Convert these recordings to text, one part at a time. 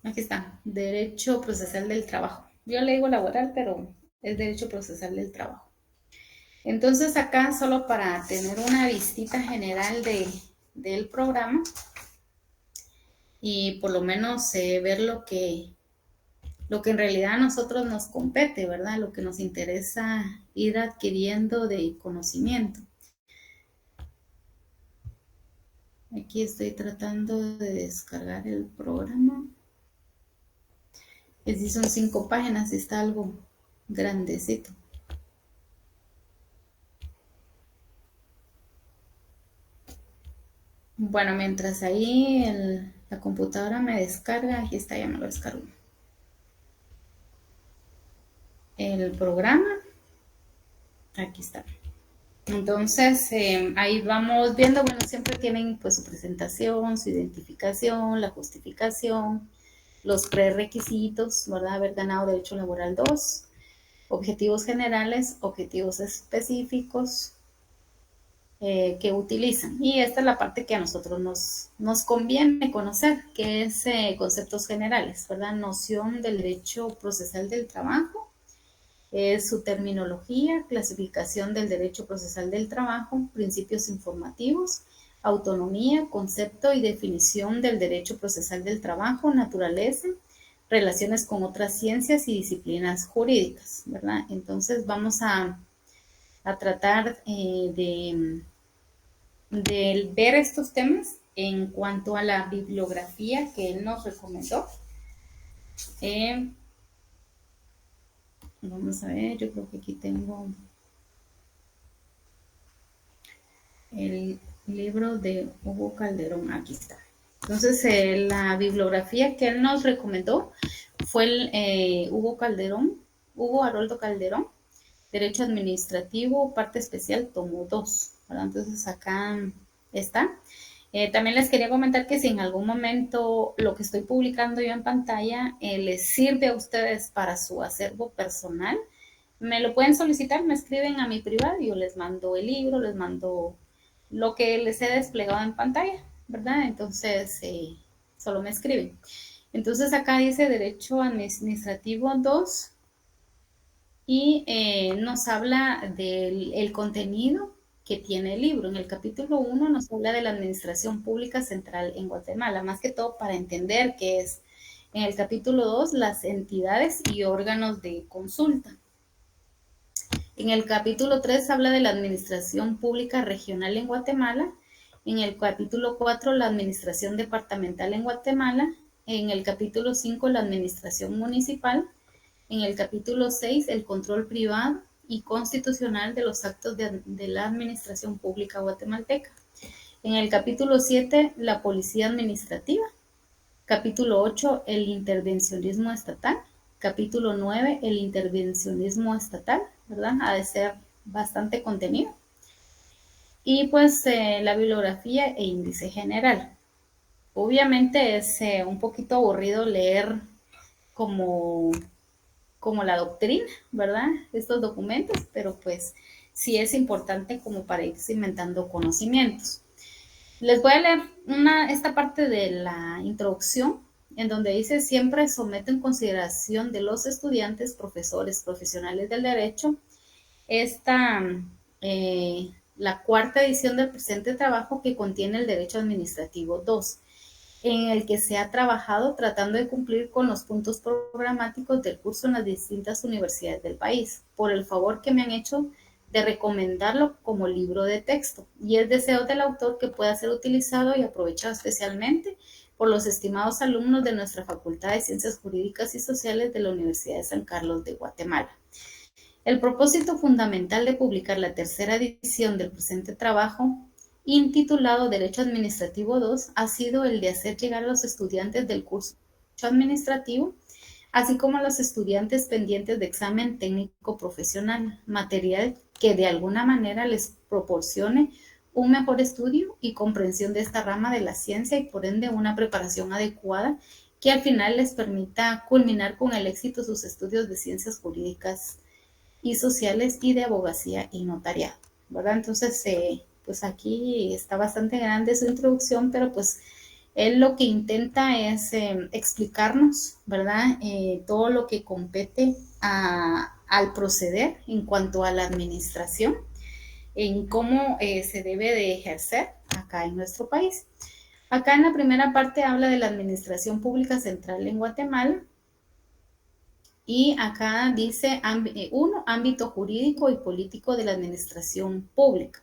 Aquí está, Derecho Procesal del Trabajo. Yo le digo laboral, pero es Derecho Procesal del Trabajo. Entonces acá, solo para tener una vistita general del programa y por lo menos ver lo que en realidad a nosotros nos compete, ¿verdad? Lo que nos interesa ir adquiriendo de conocimiento. Aquí estoy tratando de descargar el programa. Es decir, son 5 páginas, está algo grandecito. Bueno, mientras ahí la computadora me descarga, aquí está, ya me lo descargo. El programa, aquí está. Entonces, ahí vamos viendo, bueno, siempre tienen pues su presentación, su identificación, la justificación, los prerequisitos, ¿verdad? Haber ganado derecho laboral 2, objetivos generales, objetivos específicos que utilizan. Y esta es la parte que a nosotros nos conviene conocer, que es conceptos generales, ¿verdad? Noción del derecho procesal del trabajo, su terminología, clasificación del derecho procesal del trabajo, principios informativos, autonomía, concepto y definición del derecho procesal del trabajo, naturaleza, relaciones con otras ciencias y disciplinas jurídicas, ¿verdad? Entonces vamos a tratar de ver estos temas en cuanto a la bibliografía que él nos recomendó. Eh, Vamos a ver, yo creo que aquí tengo el libro de Hugo Calderón, aquí está. Entonces, la bibliografía que él nos recomendó fue Hugo Calderón, Hugo Haroldo Calderón, Derecho Administrativo, parte especial, tomo 2. ¿Verdad? Entonces, acá está. También les quería comentar que si en algún momento lo que estoy publicando yo en pantalla les sirve a ustedes para su acervo personal, me lo pueden solicitar, me escriben a mi privado y yo les mando el libro, les mando lo que les he desplegado en pantalla, ¿verdad? Entonces, solo me escriben. Entonces, acá dice Derecho Administrativo 2 y nos habla del el contenido que tiene el libro. En el capítulo 1 nos habla de la Administración Pública Central en Guatemala, más que todo para entender qué es. En el capítulo 2, las entidades y órganos de consulta. En el capítulo 3 habla de la Administración Pública Regional en Guatemala. En el capítulo 4, la Administración Departamental en Guatemala. En el capítulo 5, la Administración Municipal. En el capítulo 6, el control privado y constitucional de los actos de la Administración Pública guatemalteca. En el capítulo 7, la Policía Administrativa. Capítulo 8, el intervencionismo estatal. Capítulo 9, el intervencionismo estatal, ¿verdad? Ha de ser bastante contenido. Y pues la bibliografía e índice general. Obviamente es un poquito aburrido leer como, como la doctrina, ¿verdad? Estos documentos, pero pues sí es importante como para ir cimentando conocimientos. Les voy a leer esta parte de la introducción en donde dice siempre somete en consideración de los estudiantes, profesores, profesionales del derecho esta, la cuarta edición del presente trabajo que contiene el Derecho Administrativo 2, en el que se ha trabajado tratando de cumplir con los puntos programáticos del curso en las distintas universidades del país, por el favor que me han hecho de recomendarlo como libro de texto, y es deseo del autor que pueda ser utilizado y aprovechado especialmente por los estimados alumnos de nuestra Facultad de Ciencias Jurídicas y Sociales de la Universidad de San Carlos de Guatemala. El propósito fundamental de publicar la tercera edición del presente trabajo, intitulado Derecho Administrativo 2, ha sido el de hacer llegar a los estudiantes del curso de Derecho Administrativo, así como a los estudiantes pendientes de examen técnico profesional, material que de alguna manera les proporcione un mejor estudio y comprensión de esta rama de la ciencia y por ende una preparación adecuada que al final les permita culminar con el éxito sus estudios de ciencias jurídicas y sociales y de abogacía y notariado, ¿verdad? Entonces, pues aquí está bastante grande su introducción, pero pues Él lo que intenta es explicarnos, ¿verdad? Todo lo que compete al proceder en cuanto a la administración, en cómo se debe de ejercer acá en nuestro país. Acá en la primera parte habla de la administración pública central en Guatemala y acá dice, uno, ámbito jurídico y político de la administración pública.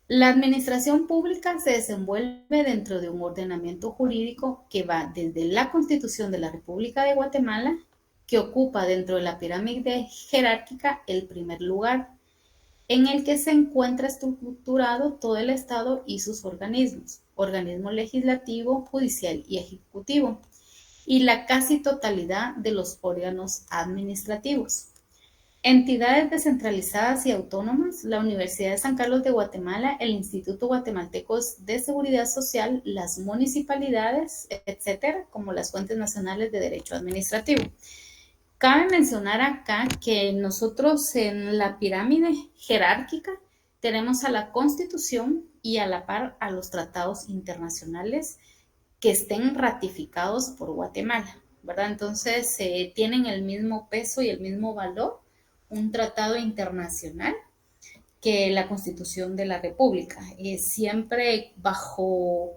La administración pública se desenvuelve dentro de un ordenamiento jurídico que va desde la Constitución de la República de Guatemala, que ocupa dentro de la pirámide jerárquica el primer lugar, en el que se encuentra estructurado todo el Estado y sus organismos, organismo legislativo, judicial y ejecutivo, y la casi totalidad de los órganos administrativos. Entidades descentralizadas y autónomas, la Universidad de San Carlos de Guatemala, el Instituto Guatemalteco de Seguridad Social, las municipalidades, etcétera, como las fuentes nacionales de derecho administrativo. Cabe mencionar acá que nosotros en la pirámide jerárquica tenemos a la Constitución y a la par a los tratados internacionales que estén ratificados por Guatemala, ¿verdad? Entonces tienen el mismo peso y el mismo valor un tratado internacional que la Constitución de la República, siempre bajo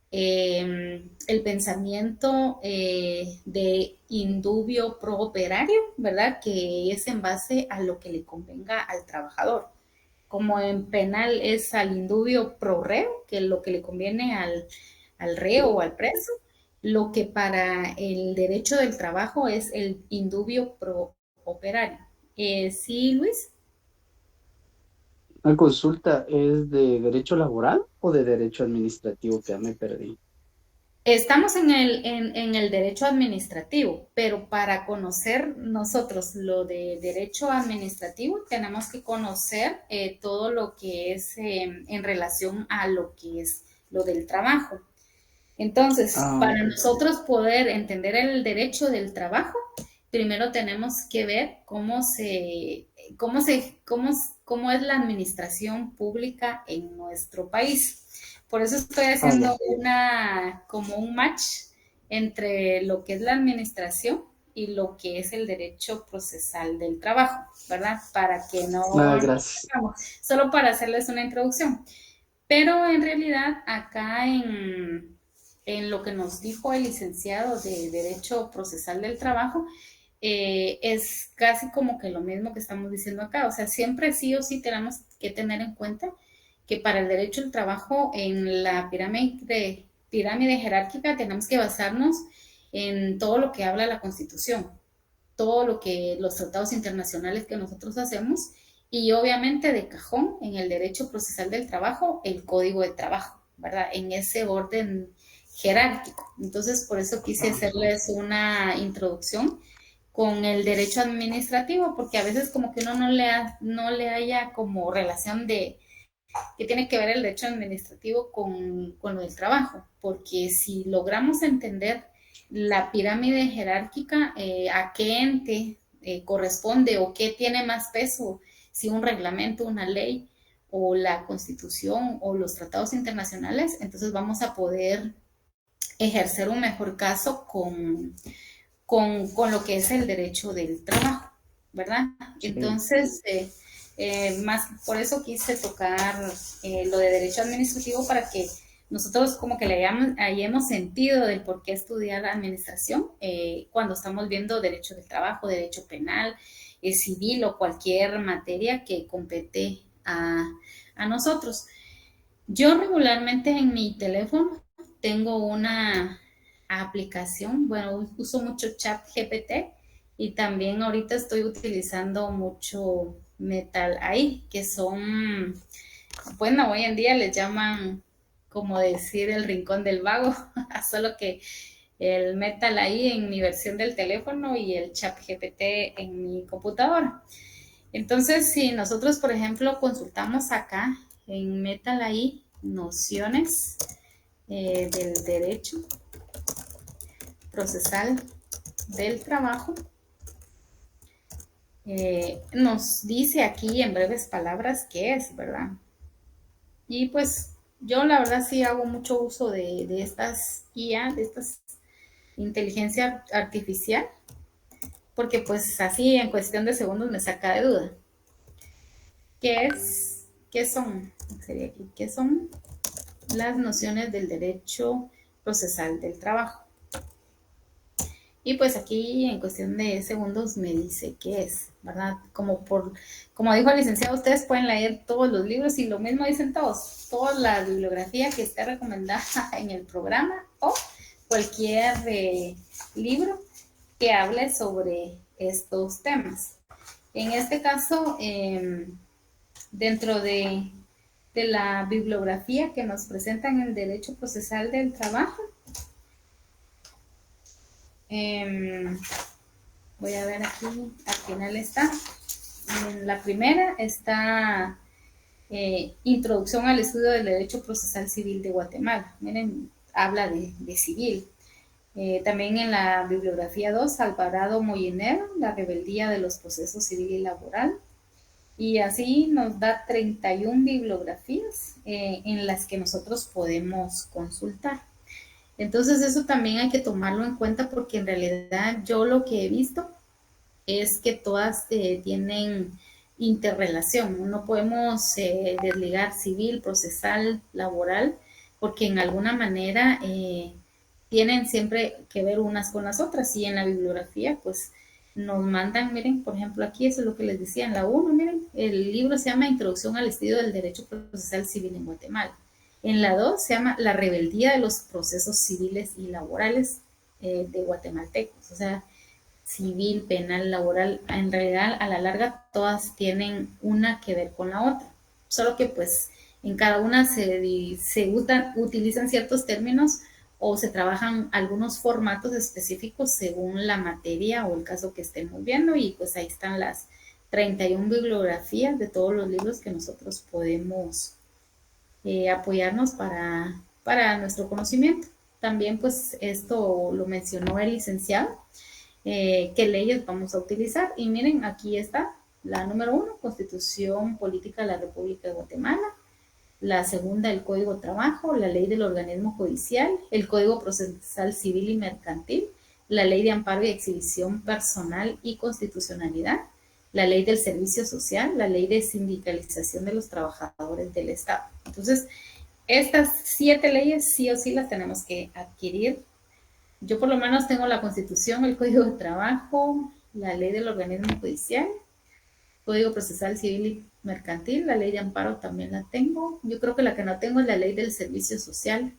el pensamiento de indubio pro operario, ¿verdad? Que es en base a lo que le convenga al trabajador. Como en penal es al indubio pro reo, que es lo que le conviene al reo o al preso, lo que para el derecho del trabajo es el indubio pro operario. Sí, Luis. ¿La consulta es de derecho laboral o de derecho administrativo? Que ya me perdí. Estamos en el derecho administrativo, pero para conocer nosotros lo de derecho administrativo tenemos que conocer todo lo que es en relación a lo que es lo del trabajo. Entonces, Ah, para nosotros poder entender el derecho del trabajo, primero tenemos que ver cómo es la administración pública en nuestro país. Por eso estoy ya. haciendo como un match entre lo que es la administración y lo que es el derecho procesal del trabajo, ¿verdad? Para que no Ah, nos gracias. perdamos. Solo para hacerles una introducción. Pero en realidad acá en lo que nos dijo el licenciado de Derecho Procesal del Trabajo, es casi como que lo mismo que estamos diciendo acá. O sea, siempre sí o sí tenemos que tener en cuenta que para el derecho del trabajo en la pirámide jerárquica tenemos que basarnos en todo lo que habla la Constitución, todo lo que los tratados internacionales que nosotros hacemos y obviamente de cajón en el derecho procesal del trabajo, el código de trabajo, ¿verdad? En ese orden jerárquico. Entonces, por eso quise Ah, hacerles una introducción con el derecho administrativo, porque a veces como que uno no le haya como relación de que tiene que ver el derecho administrativo con lo del trabajo, porque si logramos entender la pirámide jerárquica, a qué ente corresponde o qué tiene más peso, si un reglamento, una ley o la constitución o los tratados internacionales, entonces vamos a poder ejercer un mejor caso con lo que es el derecho del trabajo, ¿verdad? sí. Entonces, más por eso quise tocar lo de derecho administrativo para que nosotros como que le hayamos sentido del por qué estudiar administración cuando estamos viendo derecho del trabajo, derecho penal, civil o cualquier materia que compete a nosotros. Yo regularmente en mi teléfono tengo una aplicación, bueno, uso mucho Chat GPT y también ahorita estoy utilizando mucho Metal AI, que son, bueno, hoy en día les llaman como decir el rincón del vago, solo que el Metal AI en mi versión del teléfono y el Chat GPT en mi computadora. Entonces, si nosotros, por ejemplo, consultamos acá en Metal AI nociones del derecho procesal del trabajo, nos dice aquí en breves palabras qué es, ¿verdad? Y pues Yo la verdad sí hago mucho uso de estas IA, de estas inteligencia artificial, porque pues así en cuestión de segundos me saca de duda. ¿Qué es? ¿Qué son? Sería aquí, ¿qué son las nociones del derecho procesal del trabajo? Y pues aquí en cuestión de segundos me dice qué es, ¿verdad? Como dijo el licenciado, ustedes pueden leer todos los libros y lo mismo dicen todos, toda la bibliografía que esté recomendada en el programa o cualquier libro que hable sobre estos temas. En este caso, dentro de la bibliografía que nos presentan el derecho procesal del trabajo, eh, voy a ver aquí, al final está. En la primera está Introducción al estudio del derecho procesal civil de Guatemala. Miren, habla de civil. También en la bibliografía 2, Alvarado Molinero, La rebeldía de los procesos civil y laboral. Y así nos da 31 bibliografías en las que nosotros podemos consultar. Entonces eso también hay que tomarlo en cuenta porque en realidad yo lo que he visto es que todas tienen interrelación. No podemos desligar civil, procesal, laboral, porque en alguna manera tienen siempre que ver unas con las otras. Y en la bibliografía, pues nos mandan, miren, por ejemplo, aquí eso es lo que les decía en la 1, miren, el libro se llama Introducción al estudio del derecho procesal civil en Guatemala. En la 2 se llama La rebeldía de los procesos civiles y laborales de guatemaltecos. O sea, civil, penal, laboral, en realidad a la larga todas tienen una que ver con la otra. Solo que pues en cada una utilizan ciertos términos o se trabajan algunos formatos específicos según la materia o el caso que estemos viendo y pues ahí están las 31 bibliografías de todos los libros que nosotros podemos apoyarnos para nuestro conocimiento. También pues esto lo mencionó el licenciado, qué leyes vamos a utilizar. Y miren, aquí está la número 1, Constitución Política de la República de Guatemala. La segunda, el Código de Trabajo, la Ley del Organismo Judicial, el Código Procesal Civil y Mercantil, la Ley de Amparo y Exhibición Personal y Constitucionalidad, la Ley del Servicio Social, la Ley de Sindicalización de los Trabajadores del Estado. Entonces, estas 7 leyes sí o sí las tenemos que adquirir. Yo por lo menos tengo la Constitución, el Código de Trabajo, la Ley del Organismo Judicial, Código Procesal Civil y Mercantil, la Ley de Amparo también la tengo. Yo creo que la que no tengo es la Ley del Servicio Social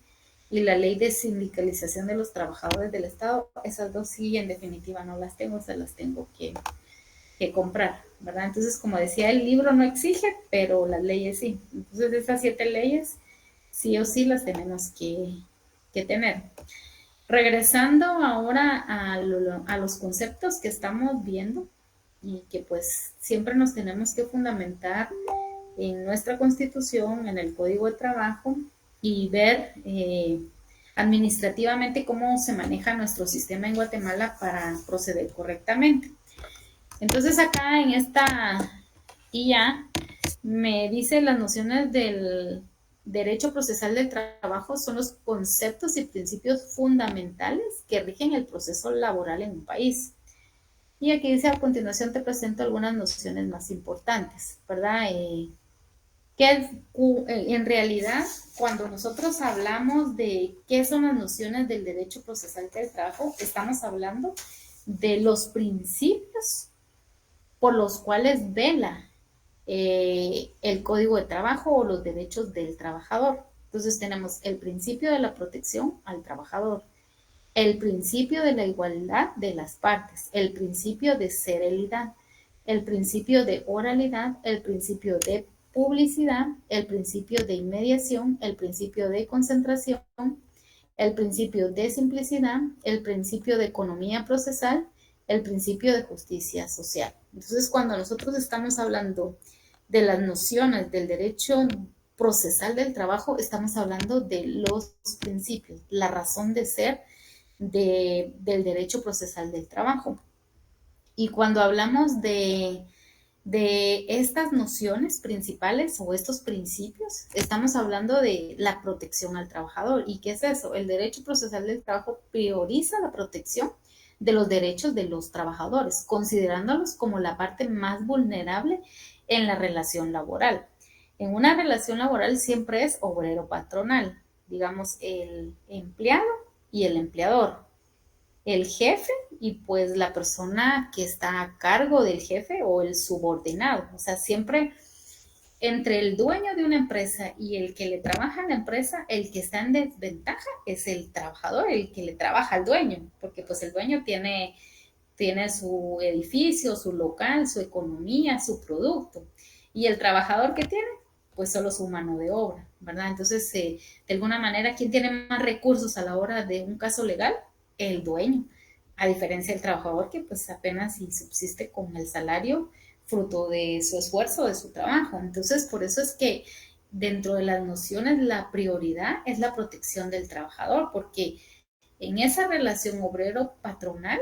y la Ley de Sindicalización de los Trabajadores del Estado. Esas dos sí, en definitiva, no las tengo, se las tengo que comprar, ¿verdad? Entonces, como decía, el libro no exige, pero las leyes sí. Entonces, esas 7 leyes sí o sí las tenemos que tener. Regresando ahora a los conceptos que estamos viendo y que pues siempre nos tenemos que fundamentar en nuestra constitución, en el código de trabajo y ver administrativamente cómo se maneja nuestro sistema en Guatemala para proceder correctamente. Entonces acá en esta IA me dice las nociones del derecho procesal del trabajo son los conceptos y principios fundamentales que rigen el proceso laboral en un país. Y aquí dice a continuación te presento algunas nociones más importantes, ¿verdad? Que en realidad cuando nosotros hablamos de qué son las nociones del derecho procesal del trabajo, estamos hablando de los principios por los cuales vela el código de trabajo o los derechos del trabajador. Entonces tenemos el principio de la protección al trabajador, el principio de la igualdad de las partes, el principio de serialidad, el principio de oralidad, el principio de publicidad, el principio de inmediación, el principio de concentración, el principio de simplicidad, el principio de economía procesal, el principio de justicia social. Entonces, cuando nosotros estamos hablando de las nociones del derecho procesal del trabajo, estamos hablando de los principios, la razón de ser del derecho procesal del trabajo. Y cuando hablamos de estas nociones principales o estos principios, estamos hablando de la protección al trabajador. ¿Y qué es eso? El derecho procesal del trabajo prioriza la protección de los derechos de los trabajadores, considerándolos como la parte más vulnerable en la relación laboral. En una relación laboral siempre es obrero-patronal, digamos, el empleado y el empleador, el jefe y pues la persona que está a cargo del jefe o el subordinado. O sea, siempre entre el dueño de una empresa y el que le trabaja en la empresa, el que está en desventaja es el trabajador, el que le trabaja al dueño, porque pues el dueño tiene su edificio, su local, su economía, su producto. Y el trabajador que tiene, pues solo su mano de obra, ¿verdad? Entonces, de alguna manera, ¿quién tiene más recursos a la hora de un caso legal? El dueño, a diferencia del trabajador que pues apenas si subsiste con el salario fruto de su esfuerzo, de su trabajo. Entonces, por eso es que dentro de las nociones la prioridad es la protección del trabajador, porque en esa relación obrero-patronal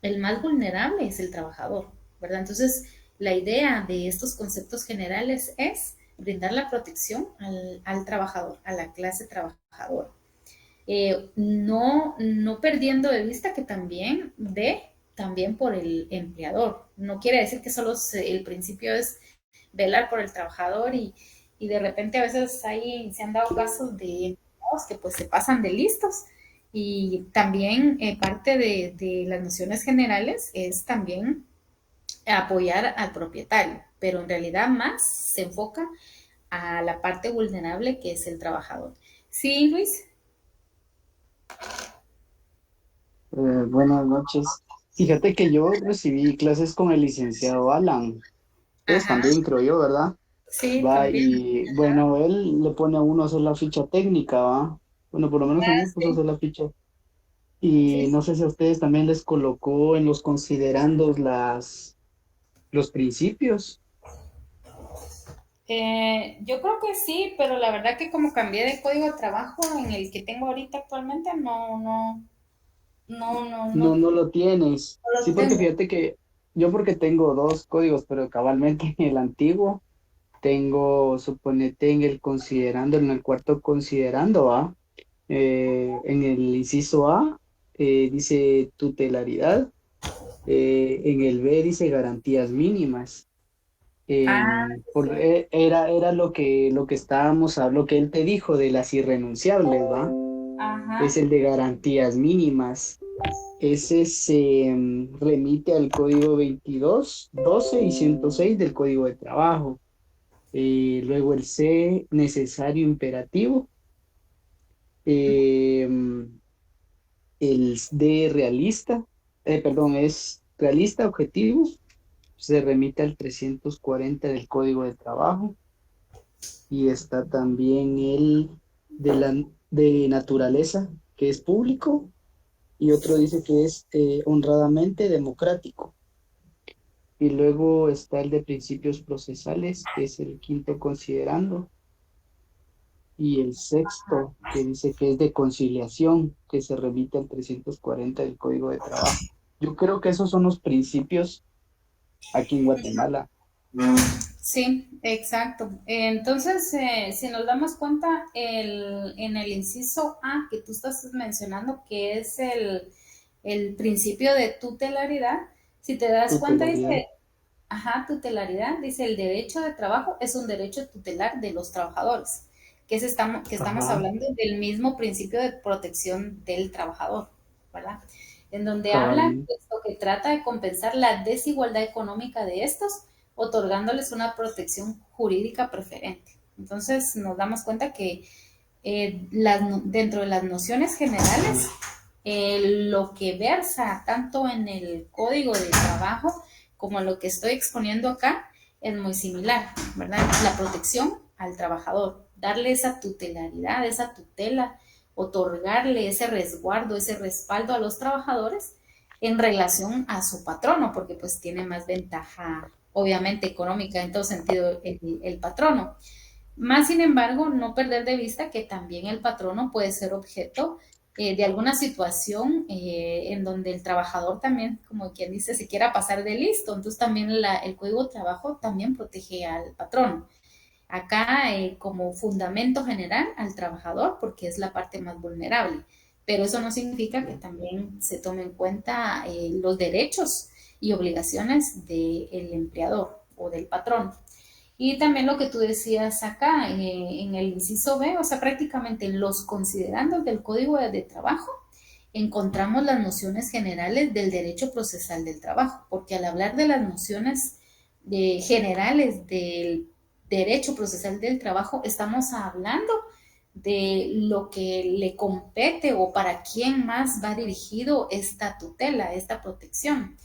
el más vulnerable es el trabajador, ¿verdad? Entonces, la idea de estos conceptos generales es brindar la protección al trabajador, a la clase trabajadora. No perdiendo de vista que también por el empleador. No quiere decir que solo el principio es velar por el trabajador y de repente a veces ahí se han dado casos de empleados que pues se pasan de listos y también parte de las nociones generales es también apoyar al propietario, pero en realidad más se enfoca a la parte vulnerable que es el trabajador. Sí, Luis. Buenas noches. Fíjate que yo recibí clases con el licenciado Alan. Ustedes Ajá, también, creo yo, ¿verdad? sí, Va, también. y bueno, él le pone a uno a hacer la ficha técnica, ¿va? Bueno, por lo menos a mí me puso a Sí, hacer la ficha. sí, Y sí. no sé si a ustedes también les colocó en los considerandos los principios. Yo creo que sí, pero la verdad que como cambié de código de trabajo en el que tengo ahorita actualmente, no No, no lo tienes. Sí, lo porque tengo. fíjate que yo porque tengo dos códigos, pero cabalmente en el antiguo tengo, suponete, en el considerando, en el cuarto considerando, ¿va? En el inciso A dice tutelaridad, en el B dice garantías mínimas. Ah, sí. Era lo que estábamos, lo que él te dijo de las irrenunciables, ¿va? Ajá. Es el de garantías mínimas. Ese se remite al código 22, 12 y 106 del Código de Trabajo. Luego el C, necesario imperativo. Eh, el D, realista. Perdón, es realista, objetivo. Se remite al 340 del Código de Trabajo. Y está también el de naturaleza, que es público. Y otro dice que es honradamente democrático. Y luego está el de principios procesales, que es el quinto considerando, y el sexto, que dice que es de conciliación, que se remite al 340 del Código de Trabajo. Yo creo que esos son los principios aquí en Guatemala. Sí, exacto. Entonces, si nos damos cuenta, en el inciso A que tú estás mencionando, que es el principio de tutelaridad, si te das cuenta, Tutelaridad. dice, ajá, tutelaridad, dice el derecho de trabajo es un derecho tutelar de los trabajadores, que estamos Ajá, hablando del mismo principio de protección del trabajador, ¿verdad? En donde habla cabalmente. esto que trata de compensar la desigualdad económica de estos, otorgándoles una protección jurídica preferente. Entonces nos damos cuenta que dentro de las nociones generales, lo que versa tanto en el código de trabajo como lo que estoy exponiendo acá es muy similar, ¿verdad? La protección al trabajador, darle esa tutelaridad, esa tutela, otorgarle ese resguardo, ese respaldo a los trabajadores en relación a su patrono, porque pues tiene más ventaja, obviamente económica en todo sentido el patrono. Más sin embargo, no perder de vista que también el patrono puede ser objeto de alguna situación en donde el trabajador también, como quien dice, se quiera pasar de listo. Entonces también el Código de Trabajo también protege al patrón. Acá como fundamento general al trabajador porque es la parte más vulnerable, pero eso no significa que también se tome en cuenta los derechos y obligaciones del empleador o del patrón. Y también lo que tú decías acá en el inciso B, o sea, prácticamente en los considerandos del Código de Trabajo encontramos las nociones generales del derecho procesal del trabajo, porque al hablar de las nociones generales del derecho procesal del trabajo, estamos hablando de lo que le compete o para quién más va dirigido esta tutela, esta protección.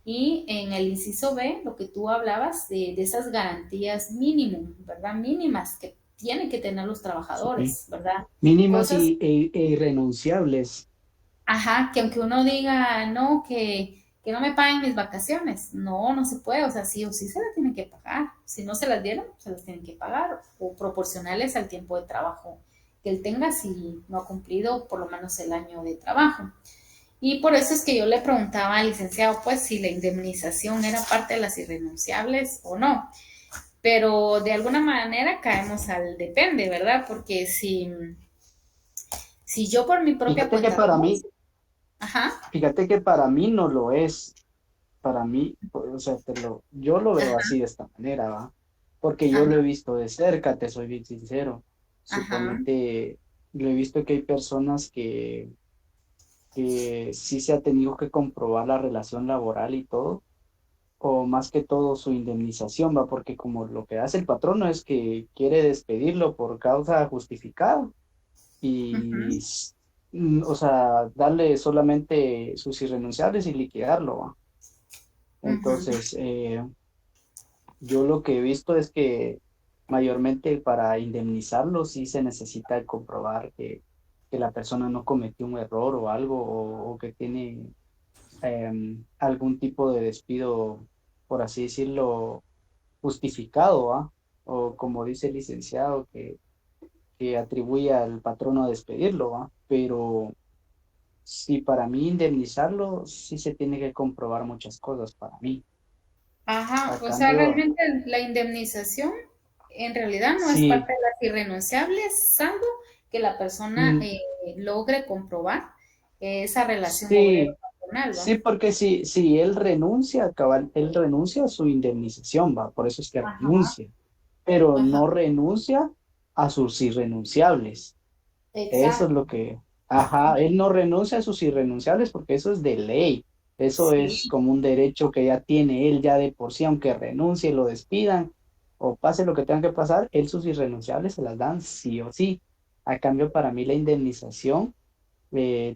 Y en el inciso B, lo que tú hablabas de esas garantías mínimo, ¿verdad? Mínimas que tienen que tener los Sí. trabajadores, ¿verdad? Mínimas Cosas, e irrenunciables. ajá, que aunque uno diga, no, que no me paguen mis vacaciones, no, no se puede, o sea, sí o sí se las tienen que pagar. Si no se las dieron, se las tienen que pagar o proporcionales al tiempo de trabajo que él tenga si no ha cumplido por lo menos el año de trabajo. Y por eso es que yo le preguntaba al licenciado, pues, si la indemnización era parte de las irrenunciables o no. Pero de alguna manera caemos al depende, ¿verdad? Porque si yo por mi propia Fíjate que cuenta para mí, renuncio, ajá, fíjate que para mí no lo es. Para mí, o sea, yo lo veo ajá, así de esta manera, ¿va? Porque yo lo he ajá, visto de cerca, te soy bien sincero. ajá, Suponete, lo he visto que hay personas que sí se ha tenido que comprobar la relación laboral y todo, o más que todo su indemnización, ¿va? Porque como lo que hace el patrono es que quiere despedirlo por causa justificada y, ujú, o sea, darle solamente sus irrenunciables y liquidarlo, ¿va? ujú. Entonces, yo lo que he visto es que mayormente para indemnizarlo sí se necesita comprobar que la persona no cometió un error o algo o que tiene algún tipo de despido, por así decirlo, justificado, ¿ah? O como dice el licenciado, que atribuye al patrono a despedirlo, ¿va? Pero sí, para mí indemnizarlo sí se tiene que comprobar muchas cosas para mí. Ajá, A o sea, cambio, realmente la indemnización en realidad no es sí. parte de las irrenunciables, salvo que la persona mm, logre comprobar esa relación Sí, obrero-patronal, ¿va? sí, porque si él renuncia, cabal, él renuncia a su indemnización, va, por eso es que Ajá, renuncia, pero ajá, no renuncia a sus irrenunciables. Eso es exacto. lo que, ajá, él no renuncia a sus irrenunciables porque eso es de ley, eso es Sí, como un derecho que ya tiene él ya de por sí, aunque renuncie, lo despidan o pase lo que tenga que pasar, él sus irrenunciables se las dan sí o sí. A cambio, para mí la indemnización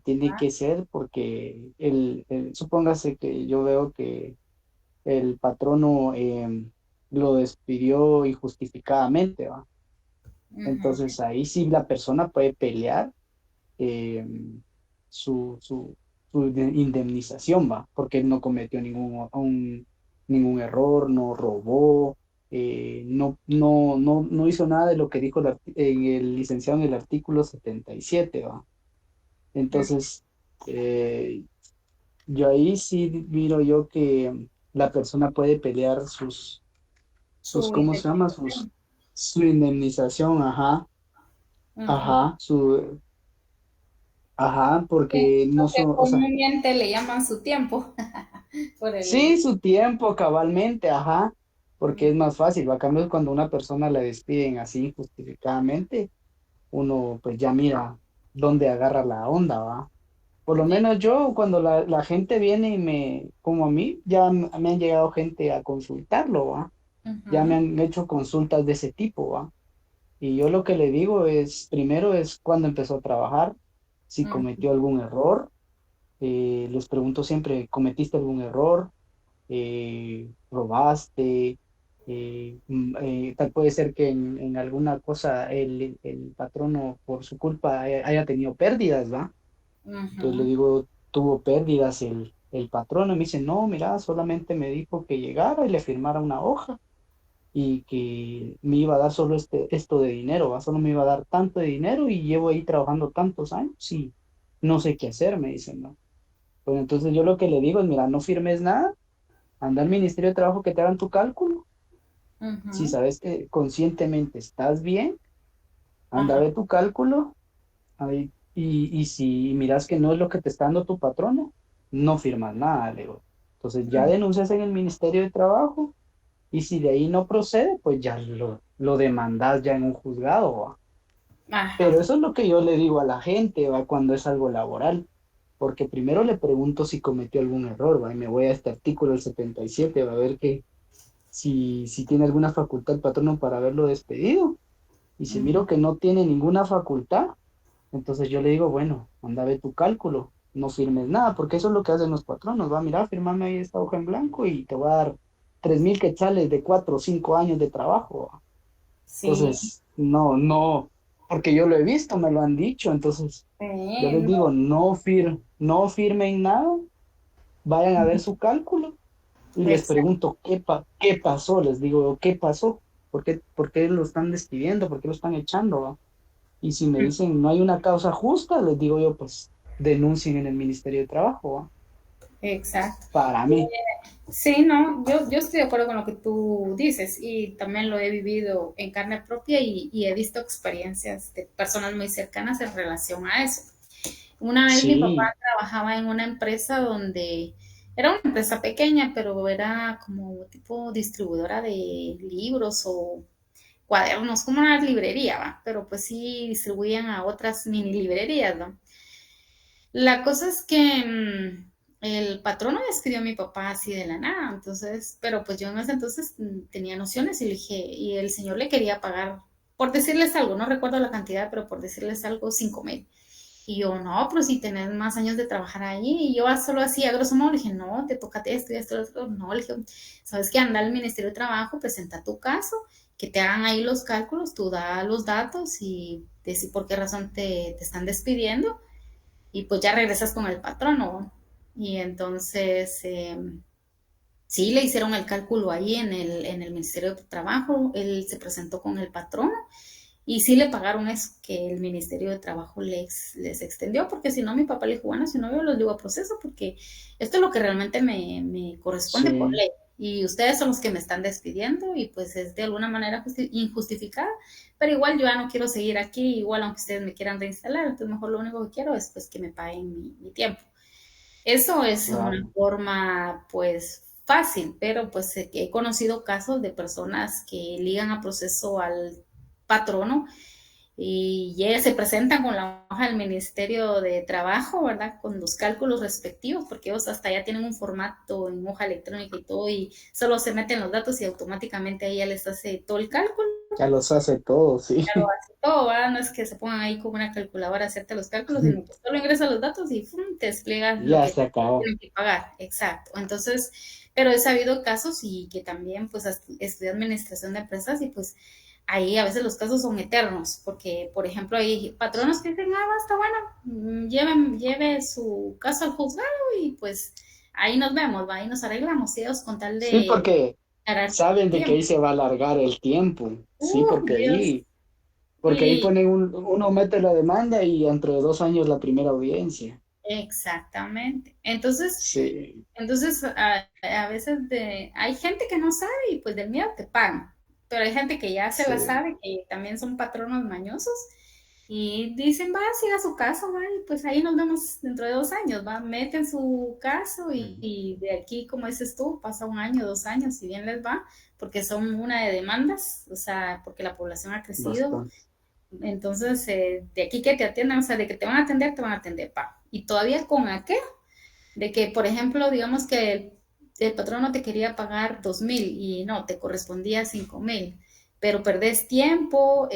tiene que ser porque supóngase que yo veo que el patrono lo despidió injustificadamente, ¿va? ujú, Entonces ahí sí la persona puede pelear eh, su, su, indemnización, ¿va? Porque él no cometió ningún error, no robó, no hizo nada de lo que dijo el licenciado en el artículo 77, ¿va? Entonces, eh, yo ahí sí miro yo que la persona puede pelear su ¿cómo se llama? indemnización. Su indemnización, ajá, Ujú. ajá, ajá, Sí, porque lo no que son, o sea, comúnmente le llaman su tiempo por el... sí, su tiempo cabalmente, ajá, porque es Ujú, más fácil, a cambio cuando una persona la despiden así injustificadamente, uno pues ya mira dónde agarra la onda, ¿va? Por lo menos yo, cuando la gente viene y como a mí, ya me han llegado gente a consultarlo, ¿va? Ya me ujú, han hecho consultas de ese tipo, ¿va? Y yo lo que le digo es, primero es cuando empezó a trabajar, si ujú, cometió algún error, les pregunto siempre, ¿cometiste algún error? ¿Robaste? Tal puede ser que en alguna cosa el patrono por su culpa haya tenido pérdidas, ¿va? Entonces le ujú. digo, ¿tuvo pérdidas el patrón? Y me dice, no, mira, solamente me dijo que llegara y le firmara una hoja y que me iba a dar solo esto de dinero, ¿va? Solo me iba a dar tanto de dinero y llevo ahí trabajando tantos años no sé qué hacer, me dicen, ¿no? Pues entonces yo lo que le digo es, mira, no firmes nada, anda al Ministerio de Trabajo que te hagan tu cálculo. Si Ujú. sabes que conscientemente estás bien, anda a Ajá. ver tu cálculo ahí, y si miras que no es lo que te está dando tu patrono, no firmas nada, le digo. Entonces ya Mm. denuncias en el Ministerio de Trabajo y si de ahí no procede, pues ya lo demandas ya en un juzgado, ¿va? Pero Ajá. eso es lo que yo le digo a la gente, ¿va? Cuando es algo laboral, porque primero le pregunto si cometió algún error, ¿va? Y me voy a este artículo, el 77, va a ver que si tiene alguna facultad el patrono para haberlo despedido. Y si miro Ujú. que no tiene ninguna facultad, entonces yo le digo, bueno, anda a ver tu cálculo, no firmes nada, porque eso es lo que hacen los patronos, va a mirar, firmame ahí esta hoja en blanco y te voy a dar 3.000 quetzales de 4 o 5 años de trabajo, ¿va? Sí. Entonces, no, no, porque yo lo he visto, me lo han dicho, entonces yo les No. digo, no firmen nada, vayan a ver su cálculo y les Exacto. pregunto, ¿qué pasó? Les digo, ¿qué pasó? ¿Por qué lo están despidiendo? ¿Por qué lo están echando? ¿Va? Y si me dicen no hay una causa justa, les digo yo, pues denuncien en el Ministerio de Trabajo, ¿va? Exacto. Para mí. Sí, no, yo estoy de acuerdo con lo que tú dices y también lo he vivido en carne propia y he visto experiencias de personas muy cercanas en relación a eso. Una vez mi papá Sí, trabajaba en una empresa donde era una empresa pequeña, pero era como tipo distribuidora de libros o cuadernos, como una librería, ¿va? Pero pues sí distribuían a otras mini librerías, ¿no? La cosa es que el patrono despidió a mi papá así de la nada, entonces, pero pues yo en ese entonces tenía nociones y le dije, y el señor le quería pagar, por decirles algo, no recuerdo la cantidad, pero por decirles algo, 5,000. Y yo, no, pero si tenés más años de trabajar ahí, y yo solo así, a grosso modo, le dije, no, te toca esto y esto, esto, no, le dije, sabes que anda al Ministerio de Trabajo, presenta tu caso, que te hagan ahí los cálculos, tú da los datos y decir por qué razón te están despidiendo, y pues ya regresas con el patrono. Y entonces, sí, le hicieron el cálculo ahí en el Ministerio de Trabajo, él se presentó con el patrono y sí le pagaron eso que el Ministerio de Trabajo les extendió, porque si no, mi papá le dijo, bueno, si no, yo los llevo a proceso, porque esto es lo que realmente me corresponde por sí, ley. Y ustedes son los que me están despidiendo y pues es de alguna manera injustificada, pero igual yo ya no quiero seguir aquí, igual aunque ustedes me quieran reinstalar, entonces mejor lo único que quiero es pues que me paguen mi tiempo. Eso es una claro. forma pues fácil, pero pues he conocido casos de personas que ligan a proceso al patrono y ya se presentan con la hoja del Ministerio de Trabajo, ¿verdad? Con los cálculos respectivos, porque ellos hasta ya tienen un formato en hoja electrónica y todo, y solo se meten los datos y automáticamente ahí ya les hace todo el cálculo, Ya los hace todo, sí. ya lo hace todo, ¿verdad? No es que se pongan ahí con una calculadora a hacerte los cálculos, sino que solo ingresas los datos y ¡fum! Te despliega lo Ya que se acabó. tienen que pagar. Exacto. Entonces, pero he sabido casos y que también pues estudié administración de empresas y pues ahí a veces los casos son eternos, porque por ejemplo hay patronos que dicen, ah, basta, bueno, lleve su caso al juzgado y pues ahí nos vemos, ¿va? Ahí nos arreglamos, y ellos con tal Sí, de porque ganar saben de que ahí tiempo. se va a alargar el tiempo. Sí, Dios. porque ahí Sí, ponen uno mete la demanda y dentro de 2 años la primera audiencia. exactamente. Entonces, Sí, a veces hay gente que no sabe y pues del miedo te pagan, pero hay gente que ya se la sí. sabe, que también son patronos mañosos y dicen, va, siga su caso, va, y pues ahí nos vemos dentro de 2 años, va, meten su caso y de aquí, como dices tú, pasa 1 año, 2 años, si bien les va, porque son una de demandas, o sea, porque la población ha crecido. Bastante. Entonces, de aquí que te atiendan, o sea, de que te van a atender, pa. Y todavía con aquel, de que, por ejemplo, digamos que el patrón no te quería pagar 2,000 y no, te correspondía 5,000, pero perdés tiempo,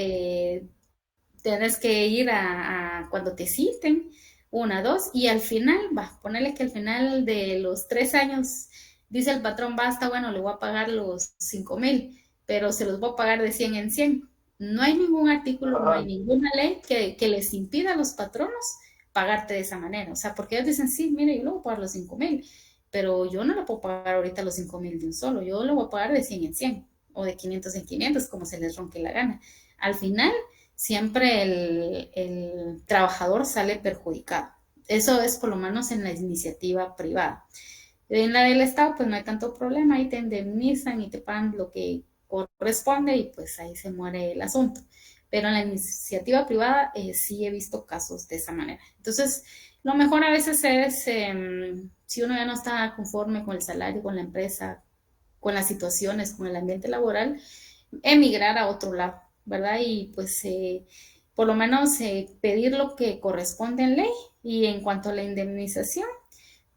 tienes que ir a cuando te citen, una, dos, y al final, va, ponerle que al final de los 3 años, dice el patrón, basta, bueno, le voy a pagar los 5,000, pero se los voy a pagar de 100 en 100. No hay ningún artículo, no hay Ah, ninguna ley que les impida a los patronos pagarte de esa manera. O sea, porque ellos dicen, sí, mire, yo le voy a pagar los 5,000, pero yo no le puedo pagar ahorita los 5,000 de un solo, yo le voy a pagar de 100 en 100 o de 500 en 500, como se les ronque la gana. Al final, siempre el trabajador sale perjudicado. Eso es por lo menos en la iniciativa privada. En la del Estado, pues no hay tanto problema, ahí te indemnizan y te pagan lo que corresponde y pues ahí se muere el asunto. Pero en la iniciativa privada sí he visto casos de esa manera. Entonces, lo mejor a veces es, si uno ya no está conforme con el salario, con la empresa, con las situaciones, con el ambiente laboral, emigrar a otro lado, ¿verdad? Y pues por lo menos pedir lo que corresponde en ley. Y en cuanto a la indemnización,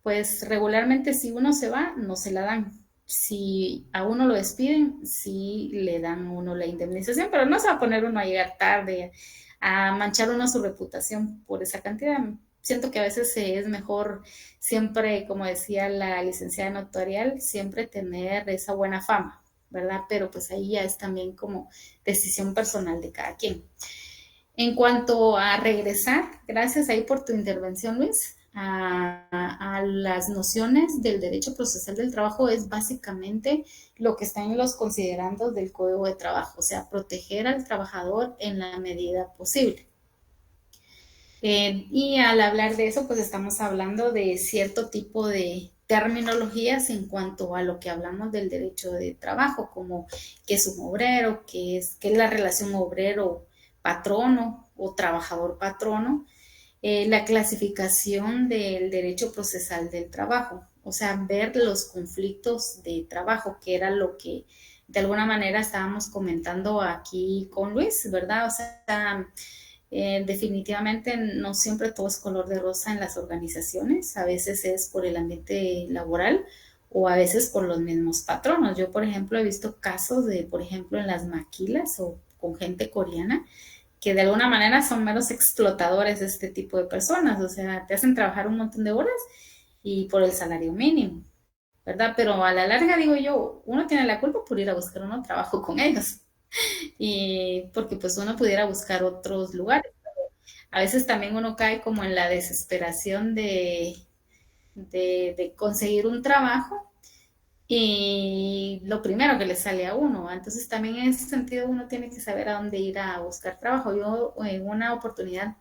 pues regularmente si uno se va, no se la dan. Si a uno lo despiden, sí le dan a uno la indemnización, pero no se va a poner uno a llegar tarde, a manchar uno su reputación por esa cantidad. Siento que a veces es mejor siempre, como decía la licenciada notarial, siempre tener esa buena fama, ¿verdad? Pero pues ahí ya es también como decisión personal de cada quien. En cuanto a regresar, gracias ahí por tu intervención, Luis, a las nociones del derecho procesal del trabajo es básicamente lo que está en los considerandos del Código de Trabajo, o sea, proteger al trabajador en la medida posible. Y al hablar de eso, pues estamos hablando de cierto tipo de terminologías en cuanto a lo que hablamos del derecho de trabajo, como qué es un obrero, qué es la relación obrero-patrono o trabajador-patrono, la clasificación del derecho procesal del trabajo, o sea, ver los conflictos de trabajo, que era lo que de alguna manera estábamos comentando aquí con Luis, ¿verdad? O sea, definitivamente no siempre todo es color de rosa en las organizaciones, a veces es por el ambiente laboral o a veces por los mismos patronos. Yo, por ejemplo, he visto casos de, por ejemplo, en las maquilas o con gente coreana que de alguna manera son meros explotadores de este tipo de personas, o sea, te hacen trabajar un montón de horas y por el salario mínimo, ¿verdad? Pero a la larga, digo yo, uno tiene la culpa por ir a buscar un trabajo con ellos y porque pues uno pudiera buscar otros lugares. A veces también uno cae como en la desesperación de conseguir un trabajo y lo primero que le sale a uno. Entonces también en ese sentido uno tiene que saber a dónde ir a buscar trabajo. Yo en una oportunidad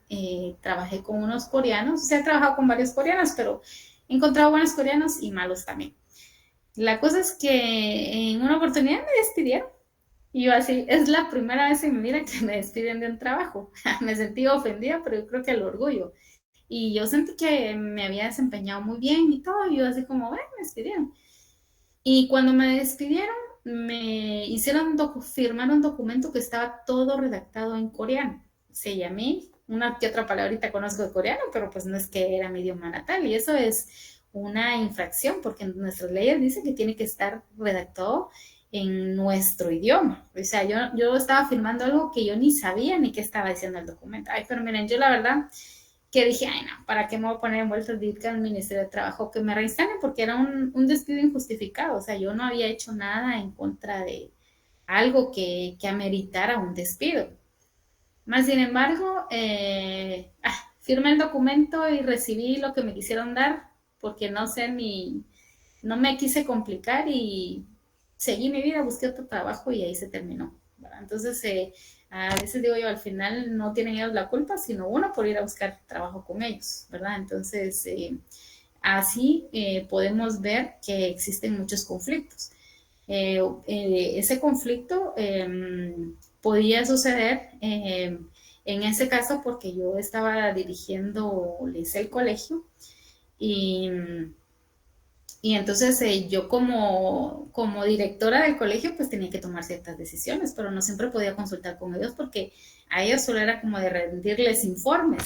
trabajé con unos coreanos, o sea, he trabajado con varios coreanos, pero he encontrado buenos coreanos y malos también. La cosa es que en una oportunidad me despidieron. Y yo así, es la primera vez en mi vida que me despiden de un trabajo. Me sentí ofendida, pero yo creo que el orgullo. Y yo sentí que me había desempeñado muy bien y todo. Y yo así como, bueno, me despidieron. Y cuando me despidieron, me hicieron firmar un documento que estaba todo redactado en coreano. Se llamé, una que otra palabrita conozco de coreano, pero pues no es que era mi idioma natal. Y eso es una infracción, porque en nuestras leyes dice que tiene que estar redactado en nuestro idioma. O sea, yo estaba firmando algo que yo ni sabía ni qué estaba diciendo el documento. Ay, pero miren, yo la verdad que dije, ay no, ¿para qué me voy a poner en vueltas de ir al Ministerio de Trabajo que me reinstalen? Porque era un despido injustificado, o sea, yo no había hecho nada en contra de algo que ameritara un despido. Más sin embargo, firmé el documento y recibí lo que me quisieron dar, porque no sé ni, no me quise complicar y seguí mi vida, busqué otro trabajo y ahí se terminó, ¿verdad? Entonces, a veces digo yo, al final no tienen ellos la culpa, sino uno por ir a buscar trabajo con ellos, ¿verdad? Entonces, así podemos ver que existen muchos conflictos. Ese conflicto podía suceder en ese caso porque yo estaba dirigiendo el colegio y y entonces yo como directora del colegio pues tenía que tomar ciertas decisiones, pero no siempre podía consultar con ellos porque a ellos solo era como de rendirles informes.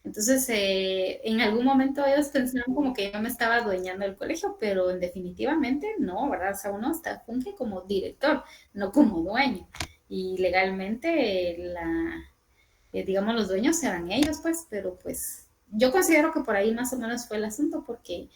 Entonces en algún momento ellos pensaron como que yo me estaba adueñando del colegio, pero definitivamente no, ¿verdad? O sea, uno funge como director, no como dueño. Y legalmente digamos, los dueños eran ellos, pues, pero pues yo considero que por ahí más o menos fue el asunto porque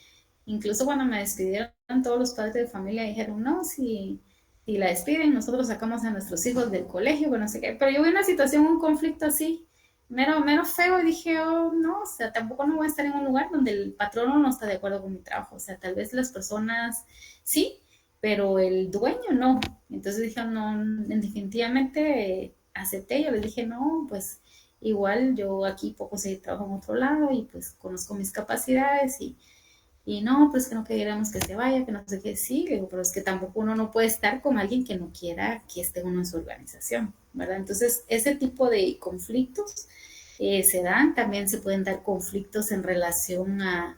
incluso cuando me despidieron, todos los padres de familia dijeron, no, si la despiden, nosotros sacamos a nuestros hijos del colegio, bueno, no sé qué. Pero yo vi una situación, un conflicto así, mero feo, y dije, oh, no, o sea, tampoco no voy a estar en un lugar donde el patrono no está de acuerdo con mi trabajo. O sea, tal vez las personas sí, pero el dueño no. Entonces dije, no, definitivamente acepté, yo le dije, no, pues igual yo aquí puedo conseguir trabajo en otro lado y pues conozco mis capacidades y no, pues que no queremos que se vaya, que no sé qué, sí, le digo, pero es que tampoco uno no puede estar con alguien que no quiera que esté uno en su organización, ¿verdad? Entonces, ese tipo de conflictos se dan, también se pueden dar conflictos en relación a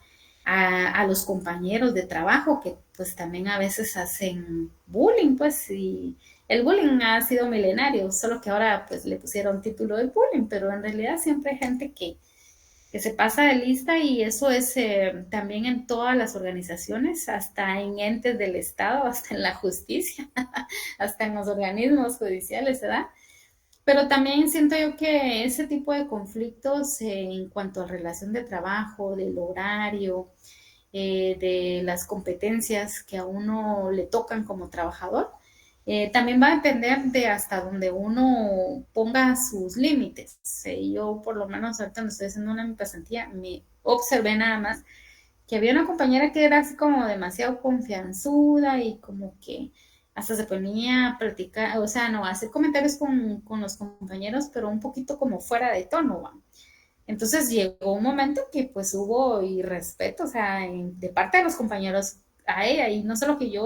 los compañeros de trabajo que pues también a veces hacen bullying, pues, y el bullying ha sido milenario, solo que ahora pues le pusieron título de bullying, pero en realidad siempre hay gente que se pasa de lista y eso es también en todas las organizaciones, hasta en entes del Estado, hasta en la justicia, hasta en los organismos judiciales, ¿verdad? Pero también siento yo que ese tipo de conflictos en cuanto a relación de trabajo, del horario, de las competencias que a uno le tocan como trabajador, también va a depender de hasta donde uno ponga sus límites. Yo por lo menos ahorita cuando estoy haciendo una pasantía, me observé nada más que había una compañera que era así como demasiado confianzuda y como que hasta se ponía a platicar, o sea, no, a hacer comentarios con los compañeros, pero un poquito como fuera de tono, ¿va? Entonces llegó un momento que pues hubo irrespeto, o sea, de parte de los compañeros a ella, y no solo que yo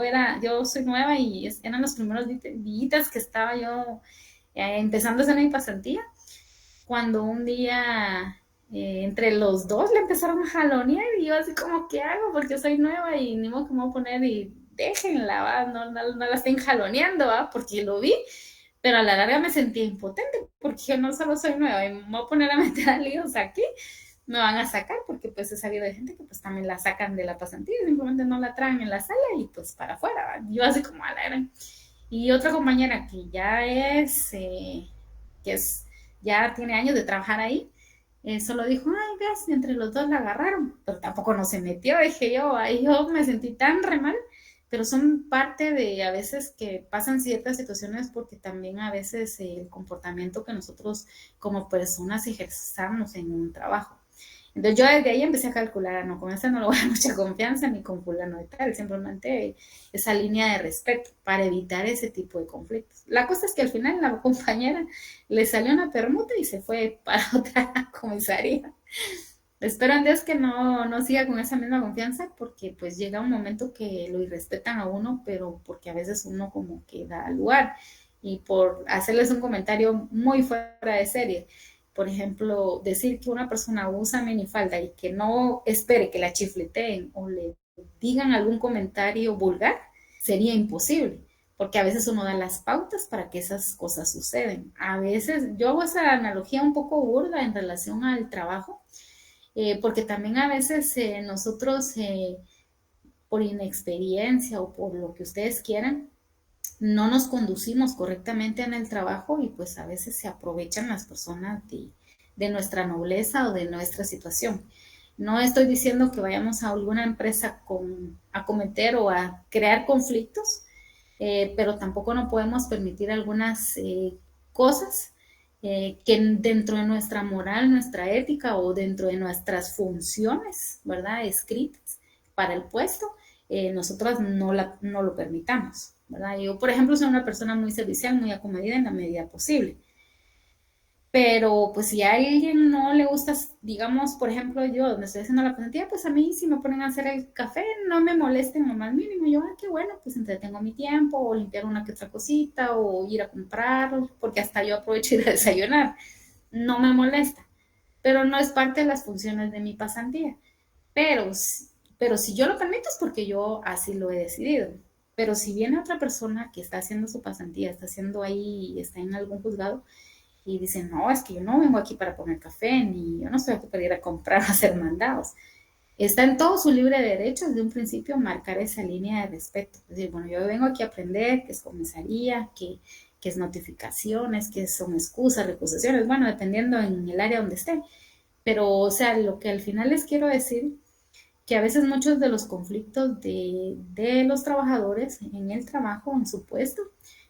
soy nueva y eran los primeros días que estaba yo empezando a hacer mi pasantía, cuando un día entre los dos le empezaron a jalonear y yo así como, ¿qué hago? Porque soy nueva y ni modo que me voy a poner y déjenla, ¿va? No, no, no la estén jaloneando, ¿va? Porque lo vi, pero a la larga me sentía impotente porque yo no solo soy nueva y me voy a poner a meter a líos aquí, me van a sacar porque pues he sabido de gente que pues también la sacan de la pasantía, simplemente no la traen en la sala y pues para afuera, ¿va? Yo así como a la gran. Y otra compañera que ya que es, ya tiene años de trabajar ahí, solo dijo, ay, ves, entre los dos la agarraron, pero tampoco no se metió, dije yo, ahí yo me sentí tan re mal, pero son parte de a veces que pasan ciertas situaciones porque también a veces el comportamiento que nosotros como personas ejerzamos en un trabajo. Entonces yo desde ahí empecé a calcular, no, con esta no le voy a dar mucha confianza ni con fulano y tal, simplemente esa línea de respeto para evitar ese tipo de conflictos. La cosa es que al final la compañera le salió una permuta y se fue para otra comisaría. Espero en Dios que no siga con esa misma confianza porque pues llega un momento que lo irrespetan a uno, pero porque a veces uno como que da lugar y por hacerles un comentario muy fuera de serie. Por ejemplo, decir que una persona usa minifalda y que no espere que la chifleteen o le digan algún comentario vulgar sería imposible, porque a veces uno da las pautas para que esas cosas suceden. A veces yo hago esa analogía un poco burda en relación al trabajo, porque también a veces nosotros, por inexperiencia o por lo que ustedes quieran, no nos conducimos correctamente en el trabajo y pues a veces se aprovechan las personas de nuestra nobleza o de nuestra situación. No estoy diciendo que vayamos a alguna empresa a cometer o a crear conflictos, pero tampoco no podemos permitir algunas cosas que dentro de nuestra moral, nuestra ética o dentro de nuestras funciones, ¿verdad? Escritas para el puesto, nosotras no lo permitamos, ¿verdad? Yo, por ejemplo, soy una persona muy servicial, muy acomedida en la medida posible. Pero pues si a alguien no le gusta, digamos, por ejemplo, yo donde estoy haciendo la pasantía, pues a mí si me ponen a hacer el café, no me molesten lo más mínimo. Yo, ah, qué bueno, pues entretengo mi tiempo, o limpiar una que otra cosita, o ir a comprar, porque hasta yo aprovecho ir a desayunar. No me molesta, pero no es parte de las funciones de mi pasantía. Pero, pero si yo lo permito es porque yo así lo he decidido. Pero si viene otra persona que está haciendo su pasantía, está haciendo ahí, está en algún juzgado, y dicen, no, es que yo no vengo aquí para poner café, ni yo no estoy aquí para ir a comprar o hacer mandados. Está en todo su libre derecho desde un principio marcar esa línea de respeto. Es decir, bueno, yo vengo aquí a aprender qué es comisaría, qué es notificaciones, qué son excusas, recusaciones, bueno, dependiendo en el área donde esté. Pero, o sea, lo que al final les quiero decir, que a veces muchos de los conflictos de los trabajadores en el trabajo, en su puesto,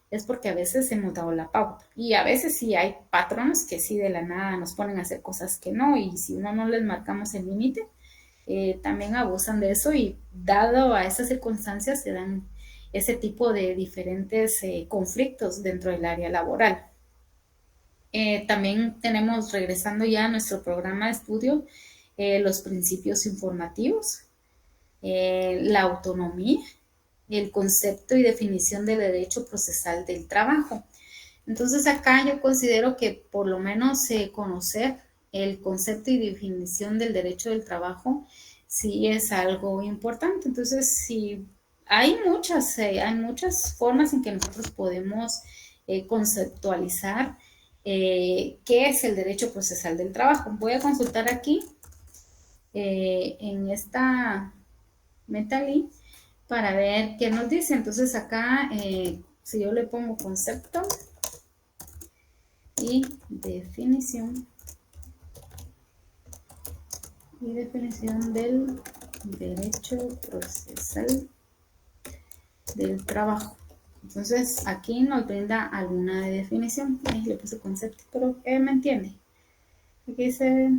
es porque a veces hemos dado la pauta. Y a veces sí hay patronos que sí de la nada nos ponen a hacer cosas que no, y si uno no les marcamos el límite, también abusan de eso y dado a esas circunstancias se dan ese tipo de diferentes conflictos dentro del área laboral. También tenemos, regresando ya a nuestro programa de estudio, los principios informativos, la autonomía, el concepto y definición del derecho procesal del trabajo. Entonces acá yo considero que por lo menos conocer el concepto y definición del derecho del trabajo sí es algo importante. Entonces, sí, hay muchas formas en que nosotros podemos conceptualizar qué es el derecho procesal del trabajo. Voy a consultar aquí en esta Metalí para ver qué nos dice. Entonces acá, si yo le pongo concepto y definición del derecho procesal del trabajo. Entonces aquí nos brinda alguna definición. Le puse concepto, pero me entiende. Aquí dice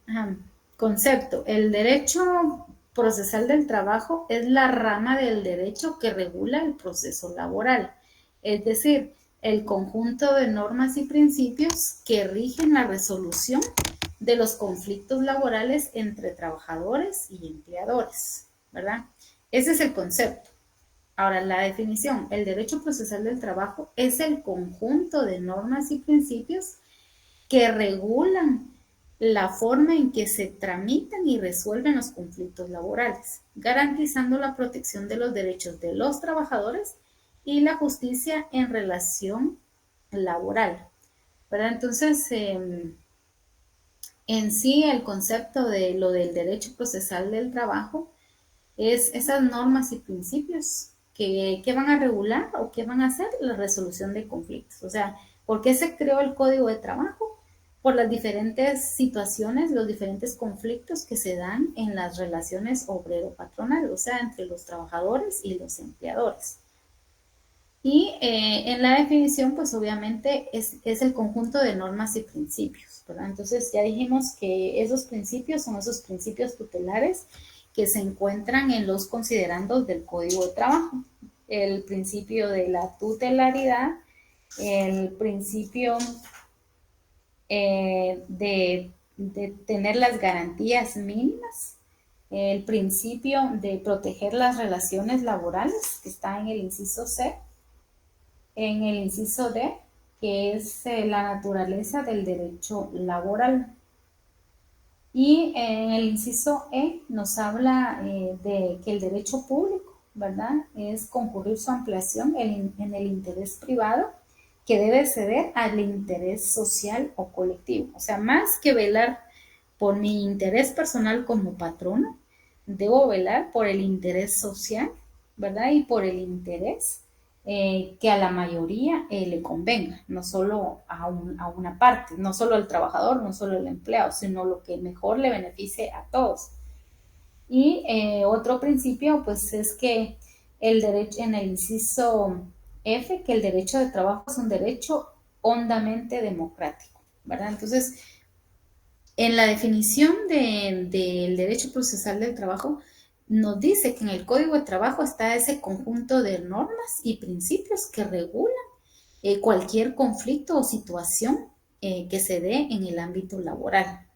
ajá, concepto. El derecho procesal del trabajo es la rama del derecho que regula el proceso laboral. Es decir, el conjunto de normas y principios que rigen la resolución de los conflictos laborales entre trabajadores y empleadores, ¿verdad? Ese es el concepto. Ahora, la definición, el derecho procesal del trabajo es el conjunto de normas y principios que regulan la forma en que se tramitan y resuelven los conflictos laborales, garantizando la protección de los derechos de los trabajadores y la justicia en relación laboral. ¿Verdad? Entonces, en sí, el concepto de lo del derecho procesal del trabajo es esas normas y principios que van a regular o que van a hacer la resolución de conflictos. O sea, ¿por qué se creó el Código de Trabajo? Por las diferentes situaciones, los diferentes conflictos que se dan en las relaciones obrero-patronal, o sea, entre los trabajadores y los empleadores. Y en la definición, pues obviamente es el conjunto de normas y principios, ¿verdad? Entonces ya dijimos que esos principios son esos principios tutelares que se encuentran en los considerandos del Código de Trabajo. El principio de la tutelaridad, el principio de tener las garantías mínimas, el principio de proteger las relaciones laborales, que está en el inciso C, en el inciso D, que es la naturaleza del derecho laboral. Y en el inciso E nos habla de que el derecho público, ¿verdad? Es concurrir su ampliación en el interés privado que debe ceder al interés social o colectivo. O sea, más que velar por mi interés personal como patrono, debo velar por el interés social, ¿verdad? Y por el interés que a la mayoría le convenga, no solo a una parte, no solo al trabajador, no solo al empleado, sino lo que mejor le beneficie a todos. Y otro principio, pues, es que el derecho, en el inciso F, que el derecho de trabajo es un derecho hondamente democrático, ¿verdad? Entonces, en la definición del derecho procesal del trabajo, nos dice que en el Código de Trabajo está ese conjunto de normas y principios que regulan cualquier conflicto o situación que se dé en el ámbito laboral.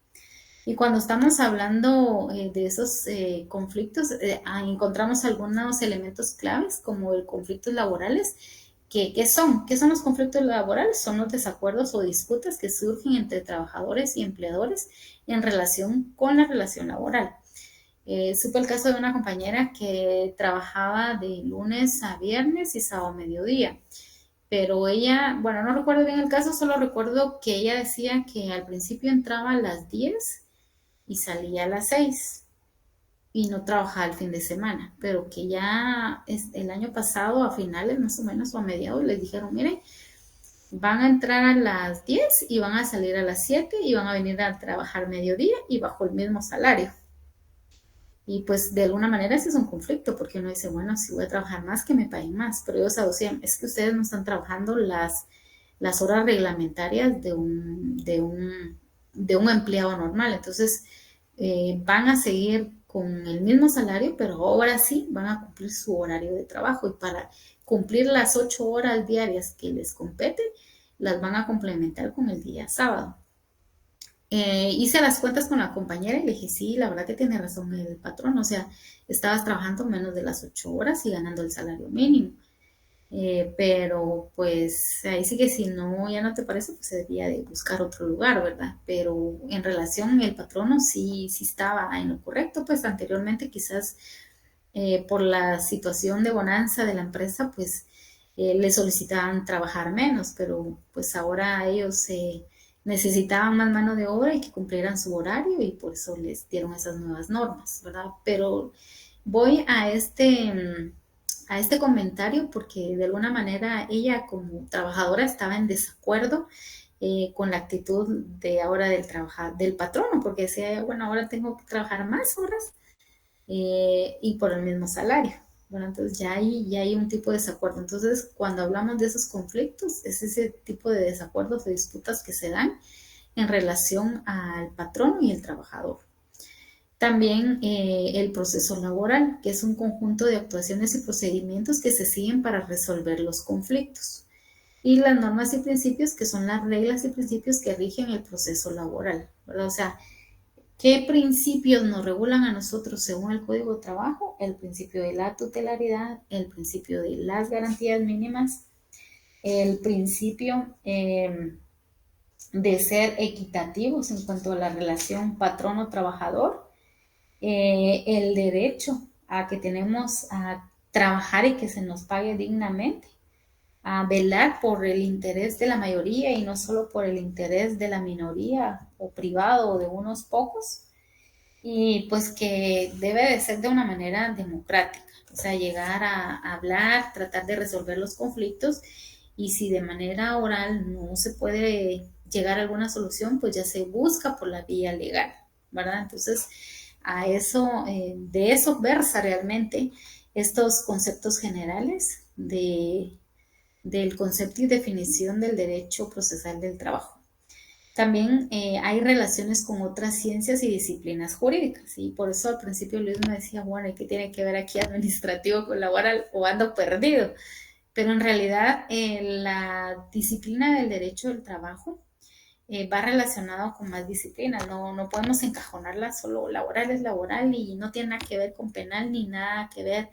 Y cuando estamos hablando de esos conflictos, encontramos algunos elementos claves como el conflictos laborales. ¿Qué son? ¿Qué son los conflictos laborales? Son los desacuerdos o disputas que surgen entre trabajadores y empleadores en relación con la relación laboral. Supe el caso de una compañera que trabajaba de lunes a viernes y sábado a mediodía. Pero ella, bueno, no recuerdo bien el caso, solo recuerdo que ella decía que al principio entraba a las 10 y salía a las 6 y no trabajaba el fin de semana, pero que ya el año pasado, a finales más o menos o a mediados, les dijeron, miren, van a entrar a las 10 y van a salir a las 7 y van a venir a trabajar mediodía y bajo el mismo salario. Y pues de alguna manera ese es un conflicto, porque uno dice, bueno, si voy a trabajar más, que me paguen más. Pero ellos aducían, es que ustedes no están trabajando las horas reglamentarias de un empleado normal. Entonces, van a seguir con el mismo salario, pero ahora sí van a cumplir su horario de trabajo. Y para cumplir las 8 horas diarias que les compete, las van a complementar con el día sábado. Hice las cuentas con la compañera y le dije, sí, la verdad que tiene razón el patrón, o sea, estabas trabajando menos de las 8 horas y ganando el salario mínimo. Pero pues ahí sí que si no, ya no te parece, pues se debía de buscar otro lugar, ¿verdad? Pero en relación el patrono sí, sí estaba en lo correcto, pues anteriormente quizás por la situación de bonanza de la empresa, pues le solicitaban trabajar menos, pero pues ahora ellos necesitaban más mano de obra y que cumplieran su horario y por eso les dieron esas nuevas normas, ¿verdad? Pero voy a este comentario porque de alguna manera ella como trabajadora estaba en desacuerdo con la actitud de ahora del patrono, porque decía, bueno, ahora tengo que trabajar más horas y por el mismo salario. Bueno, entonces ya hay un tipo de desacuerdo. Entonces, cuando hablamos de esos conflictos, es ese tipo de desacuerdos, de disputas que se dan en relación al patrono y el trabajador. También el proceso laboral, que es un conjunto de actuaciones y procedimientos que se siguen para resolver los conflictos. Y las normas y principios, que son las reglas y principios que rigen el proceso laboral, ¿verdad? O sea, ¿qué principios nos regulan a nosotros según el Código de Trabajo? El principio de la tutelaridad, el principio de las garantías mínimas, el principio de ser equitativos en cuanto a la relación patrono-trabajador, el derecho a que tenemos a trabajar y que se nos pague dignamente, a velar por el interés de la mayoría y no solo por el interés de la minoría o privado o de unos pocos, y pues que debe de ser de una manera democrática, o sea, llegar a hablar, tratar de resolver los conflictos y si de manera oral no se puede llegar a alguna solución, pues ya se busca por la vía legal, ¿verdad? Entonces, a eso, de eso versa realmente estos conceptos generales del concepto y definición del derecho procesal del trabajo. También hay relaciones con otras ciencias y disciplinas jurídicas, y por eso al principio Luis me decía, bueno, ¿y qué tiene que ver aquí administrativo con laboral o ando perdido? Pero en realidad la disciplina del derecho del trabajo va relacionado con más disciplinas, no podemos encajonarla solo laboral es laboral y no tiene nada que ver con penal ni nada que ver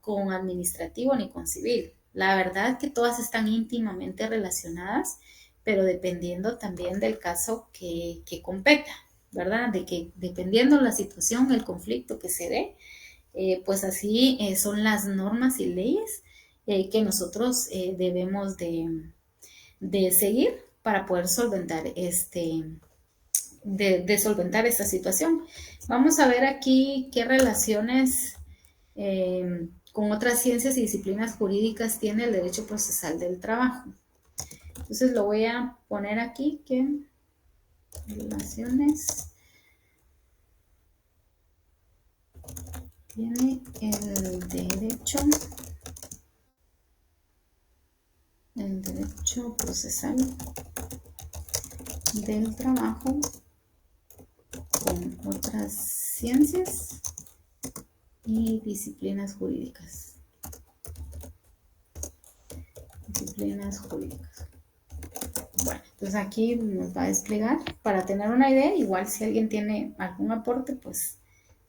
con administrativo ni con civil. La verdad que todas están íntimamente relacionadas, pero dependiendo también del caso que competa, ¿verdad? De que dependiendo la situación, el conflicto que se dé, pues así son las normas y leyes que nosotros debemos de seguir para poder solventar de solventar esta situación. Vamos a ver aquí qué relaciones con otras ciencias y disciplinas jurídicas tiene el derecho procesal del trabajo. Entonces lo voy a poner aquí que relaciones tiene el derecho procesal del trabajo con otras ciencias y disciplinas jurídicas. Disciplinas jurídicas. Bueno, entonces aquí nos va a desplegar para tener una idea. Igual si alguien tiene algún aporte, pues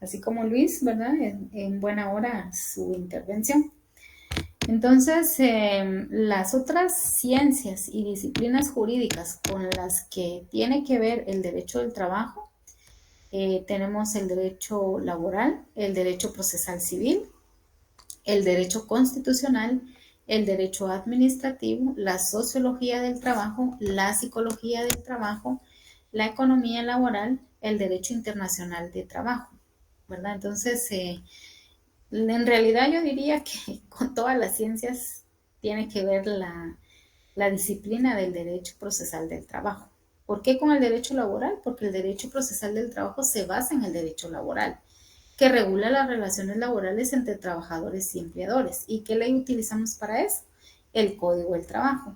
así como Luis, ¿verdad? En buena hora su intervención. Entonces, las otras ciencias y disciplinas jurídicas con las que tiene que ver el derecho del trabajo, tenemos el derecho laboral, el derecho procesal civil, el derecho constitucional, el derecho administrativo, la sociología del trabajo, la psicología del trabajo, la economía laboral, el derecho internacional de trabajo, ¿verdad? Entonces, en realidad yo diría que con todas las ciencias tiene que ver la disciplina del derecho procesal del trabajo. ¿Por qué con el derecho laboral? Porque el derecho procesal del trabajo se basa en el derecho laboral, que regula las relaciones laborales entre trabajadores y empleadores. ¿Y qué ley utilizamos para eso? El Código del Trabajo.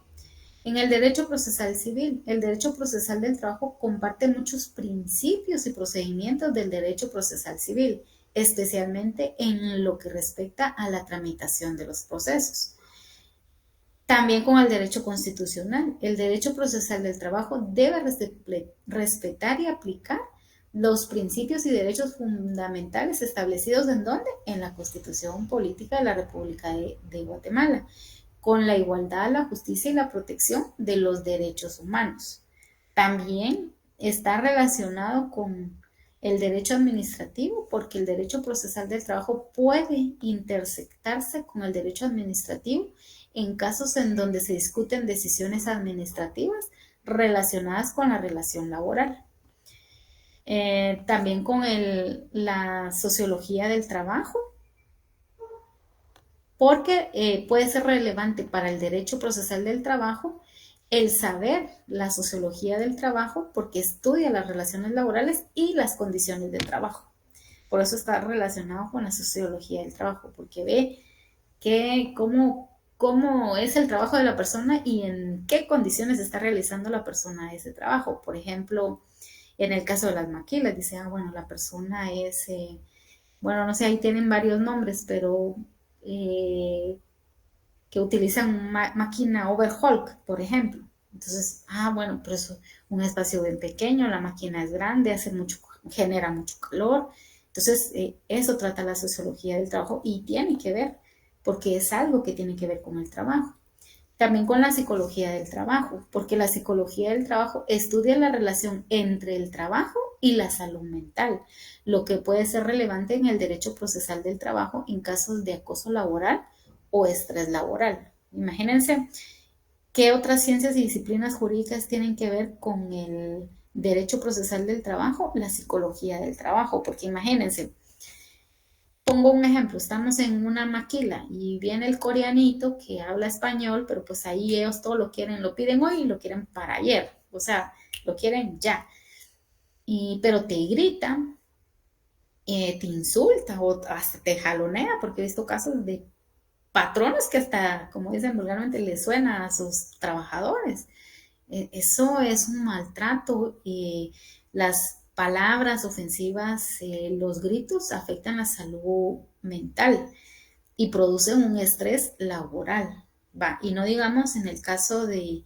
En el derecho procesal civil, el derecho procesal del trabajo comparte muchos principios y procedimientos del derecho procesal civil, especialmente en lo que respecta a la tramitación de los procesos. También con el derecho constitucional. El derecho procesal del trabajo debe respetar y aplicar los principios y derechos fundamentales establecidos en dónde? En la Constitución Política de la República de Guatemala, con la igualdad, la justicia y la protección de los derechos humanos. También está relacionado con el derecho administrativo, porque el derecho procesal del trabajo puede intersectarse con el derecho administrativo en casos en donde se discuten decisiones administrativas relacionadas con la relación laboral. También con la sociología del trabajo, porque puede ser relevante para el derecho procesal del trabajo el saber la sociología del trabajo, porque estudia las relaciones laborales y las condiciones de trabajo. Por eso está relacionado con la sociología del trabajo, porque ve cómo es el trabajo de la persona y en qué condiciones está realizando la persona ese trabajo. Por ejemplo, en el caso de las maquilas, dice, bueno, la persona es, bueno, no sé, ahí tienen varios nombres, pero eh, que utilizan máquina overhulk, por ejemplo. Entonces, bueno, pero es un espacio bien pequeño, la máquina es grande, genera mucho calor. Entonces, eso trata la sociología del trabajo y tiene que ver, porque es algo que tiene que ver con el trabajo. También con la psicología del trabajo, porque la psicología del trabajo estudia la relación entre el trabajo y la salud mental, lo que puede ser relevante en el derecho procesal del trabajo en casos de acoso laboral o estrés laboral. Imagínense qué otras ciencias y disciplinas jurídicas tienen que ver con el derecho procesal del trabajo, la psicología del trabajo, porque imagínense, pongo un ejemplo, estamos en una maquila y viene el coreanito que habla español, pero pues ahí ellos todo lo quieren, lo piden hoy y lo quieren para ayer, o sea, lo quieren ya. Pero te grita, te insulta o hasta te jalonea, porque he visto casos de patronos que hasta, como dicen vulgarmente, le suena a sus trabajadores. Eso es un maltrato. Las palabras ofensivas, los gritos afectan la salud mental y producen un estrés laboral. Va, y no digamos en el caso de,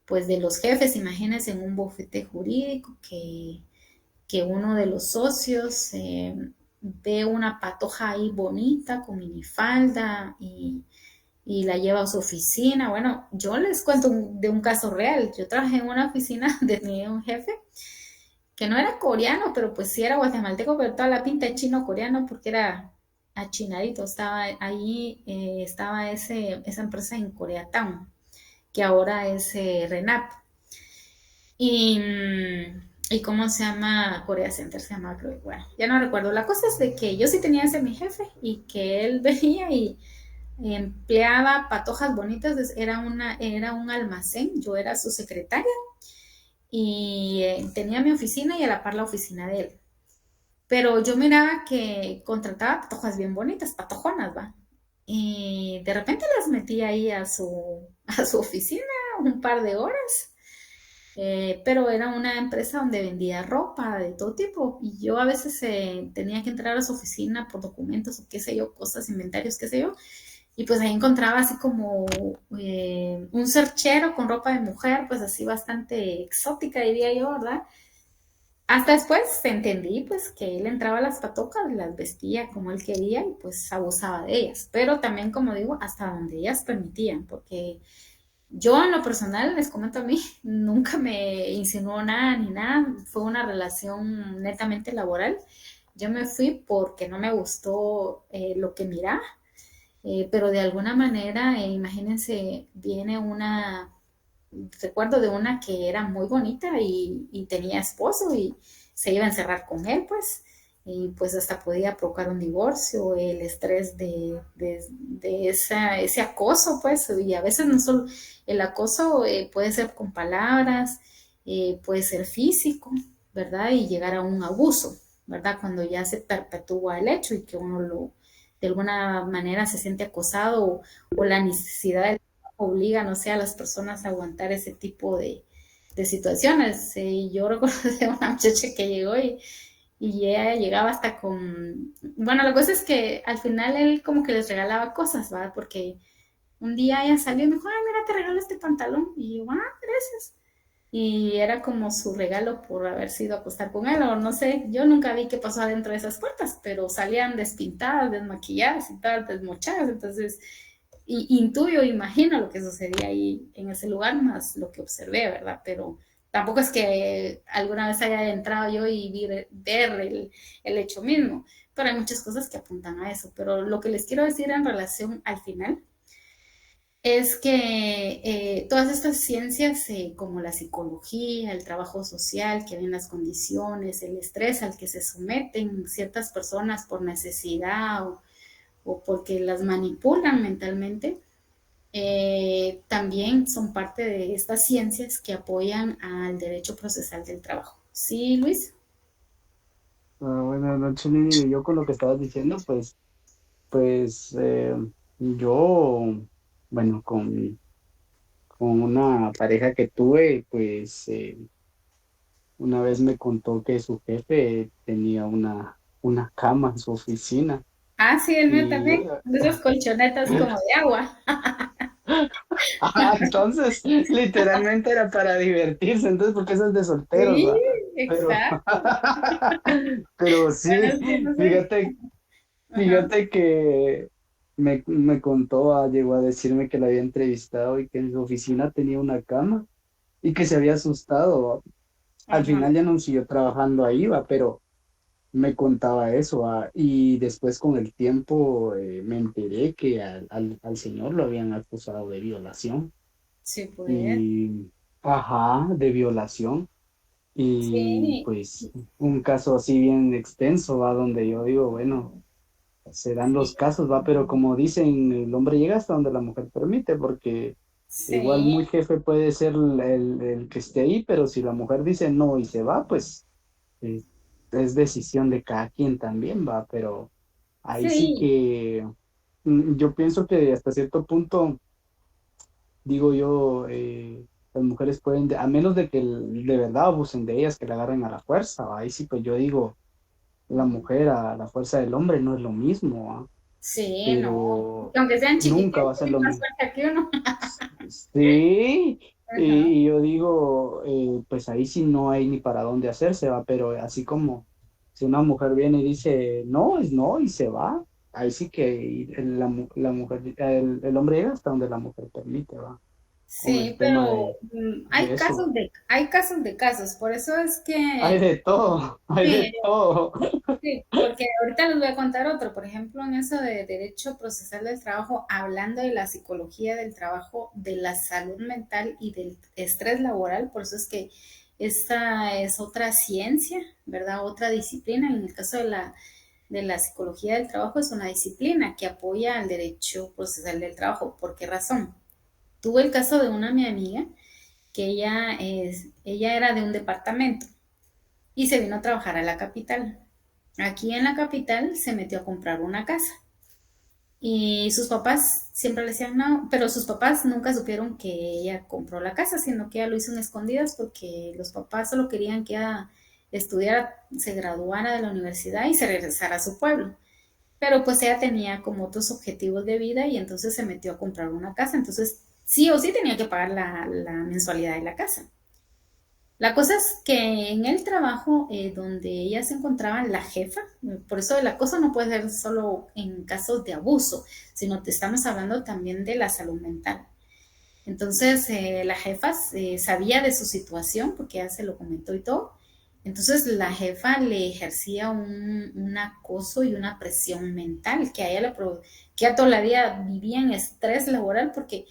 pues, de los jefes, imagínense en un bufete jurídico que uno de los socios ve una patoja ahí bonita con minifalda y la lleva a su oficina. Bueno, yo les cuento de un caso real. Yo trabajé en una oficina de un jefe que no era coreano, pero pues sí era guatemalteco, pero toda la pinta de chino-coreano porque era achinadito. Estaba ahí, estaba esa empresa en Koreatown, que ahora es Renap. Y cómo se llama, Korea Center se llama, creo, bueno, ya no recuerdo. La cosa es de que yo sí tenía ese mi jefe y que él venía y empleaba patojas bonitas, era un almacén, yo era su secretaria y tenía mi oficina y a la par la oficina de él. Pero yo miraba que contrataba patojas bien bonitas, patojonas, ¿va? Y de repente las metía ahí a su oficina un par de horas. Pero era una empresa donde vendía ropa de todo tipo y yo a veces tenía que entrar a su oficina por documentos o qué sé yo, cosas, inventarios, qué sé yo, y pues ahí encontraba así como un cerchero con ropa de mujer, pues así bastante exótica, diría yo, ¿verdad? Hasta después entendí pues que él entraba a las patocas, las vestía como él quería y pues abusaba de ellas, pero también como digo, hasta donde ellas permitían, porque yo en lo personal, les comento a mí, nunca me insinuó nada ni nada, fue una relación netamente laboral. Yo me fui porque no me gustó lo que miraba, pero de alguna manera, imagínense, viene recuerdo de una que era muy bonita y tenía esposo y se iba a encerrar con él, pues, y pues hasta podía provocar un divorcio, el estrés de ese acoso, pues, y a veces no solo el acoso puede ser con palabras, puede ser físico, ¿verdad? Y llegar a un abuso, ¿verdad? Cuando ya se perpetúa el hecho y que uno de alguna manera se siente acosado o la necesidad obliga, no sé, a las personas a aguantar ese tipo de situaciones. Yo recuerdo de una muchacha que llegó y ella llegaba hasta con... Bueno, la cosa es que al final él como que les regalaba cosas, ¿verdad? Porque Un día ella salió y me dijo, ay, mira, te regalo este pantalón. Y yo, ah, gracias. Y era como su regalo por haber sido a acostar con él, o no sé, yo nunca vi qué pasó adentro de esas puertas, pero salían despintadas, desmaquilladas y todas desmochadas, entonces intuyo, imagino lo que sucedía ahí en ese lugar, más lo que observé, ¿verdad? Pero tampoco es que alguna vez haya entrado yo y ver el hecho mismo, pero hay muchas cosas que apuntan a eso, pero lo que les quiero decir en relación al final es que todas estas ciencias como la psicología, el trabajo social, que ven las condiciones, el estrés al que se someten ciertas personas por necesidad o porque las manipulan mentalmente, también son parte de estas ciencias que apoyan al derecho procesal del trabajo. ¿Sí, Luis? Buenas noches, Lili. Yo con lo que estabas diciendo, pues yo, bueno, con una pareja que tuve, pues una vez me contó que su jefe tenía una cama en su oficina Ah, sí, el mío y yo, también. De esas colchonetas como de agua. entonces literalmente era para divertirse, entonces porque eso es de solteros, Sí, ¿va? Pero, exacto. pero Bueno, sí, sí, no sé. fíjate, Ajá, fíjate que me contó, llegó a decirme que la había entrevistado y que en su oficina tenía una cama y que se había asustado, ¿va? Al ajá. final ya no siguió trabajando ahí, va, pero me contaba eso, y después con el tiempo me enteré que al señor lo habían acusado de violación Sí, pues. y, ajá, de violación y Sí, pues un caso así bien extenso, va, donde yo digo, bueno, se dan los sí, casos, va, pero como dicen, el hombre llega hasta donde la mujer permite, porque igual sí, muy jefe puede ser el que esté ahí, pero si la mujer dice no y se va, pues eh, es decisión de cada quien también, va, pero ahí sí sí, que yo pienso que hasta cierto punto, digo yo, las mujeres pueden, a menos de que de verdad abusen de ellas, que la agarren a la fuerza, ¿va? Ahí sí, pues yo digo, la mujer a la fuerza del hombre no es lo mismo, ¿va? sí, no. Pero Aunque sean nunca chiquititos, va a ser tienen lo más mismo. fuerza que uno. Sí, Ajá. y yo digo, pues ahí sí no hay ni para dónde hacerse, va, pero así como si una mujer viene y dice no, es no y se va, ahí sí que la mujer, el hombre llega hasta donde la mujer permite, va, con el Sí, tema pero de eso. hay casos de casos, por eso es Hay que de todo, hay sí, de todo. sí, porque ahorita les voy a contar otro, por ejemplo, en eso de derecho procesal del trabajo, hablando de la psicología del trabajo, de la salud mental y del estrés laboral, por eso es que esta es otra ciencia, ¿verdad? Otra disciplina. En el caso de la psicología del trabajo es una disciplina que apoya al derecho procesal del trabajo. ¿Por qué razón? Tuve el caso de una mi amiga que ella era de un departamento y se vino a trabajar a la capital. Aquí en la capital se metió a comprar una casa y sus papás siempre le decían no, pero sus papás nunca supieron que ella compró la casa, sino que ella lo hizo en escondidas porque los papás solo querían que ella estudiara, se graduara de la universidad y se regresara a su pueblo. Pero pues ella tenía como otros objetivos de vida y entonces se metió a comprar una casa, entonces sí o sí tenía que pagar la mensualidad de la casa. La cosa es que en el trabajo donde ella se encontraba, la jefa, por eso el acoso no puede ser solo en casos de abuso, sino te estamos hablando también de la salud mental. Entonces, la jefa sabía de su situación porque ella se lo comentó y todo. Entonces, la jefa le ejercía un acoso y una presión mental que a ella que a toda la vida vivía en estrés laboral porque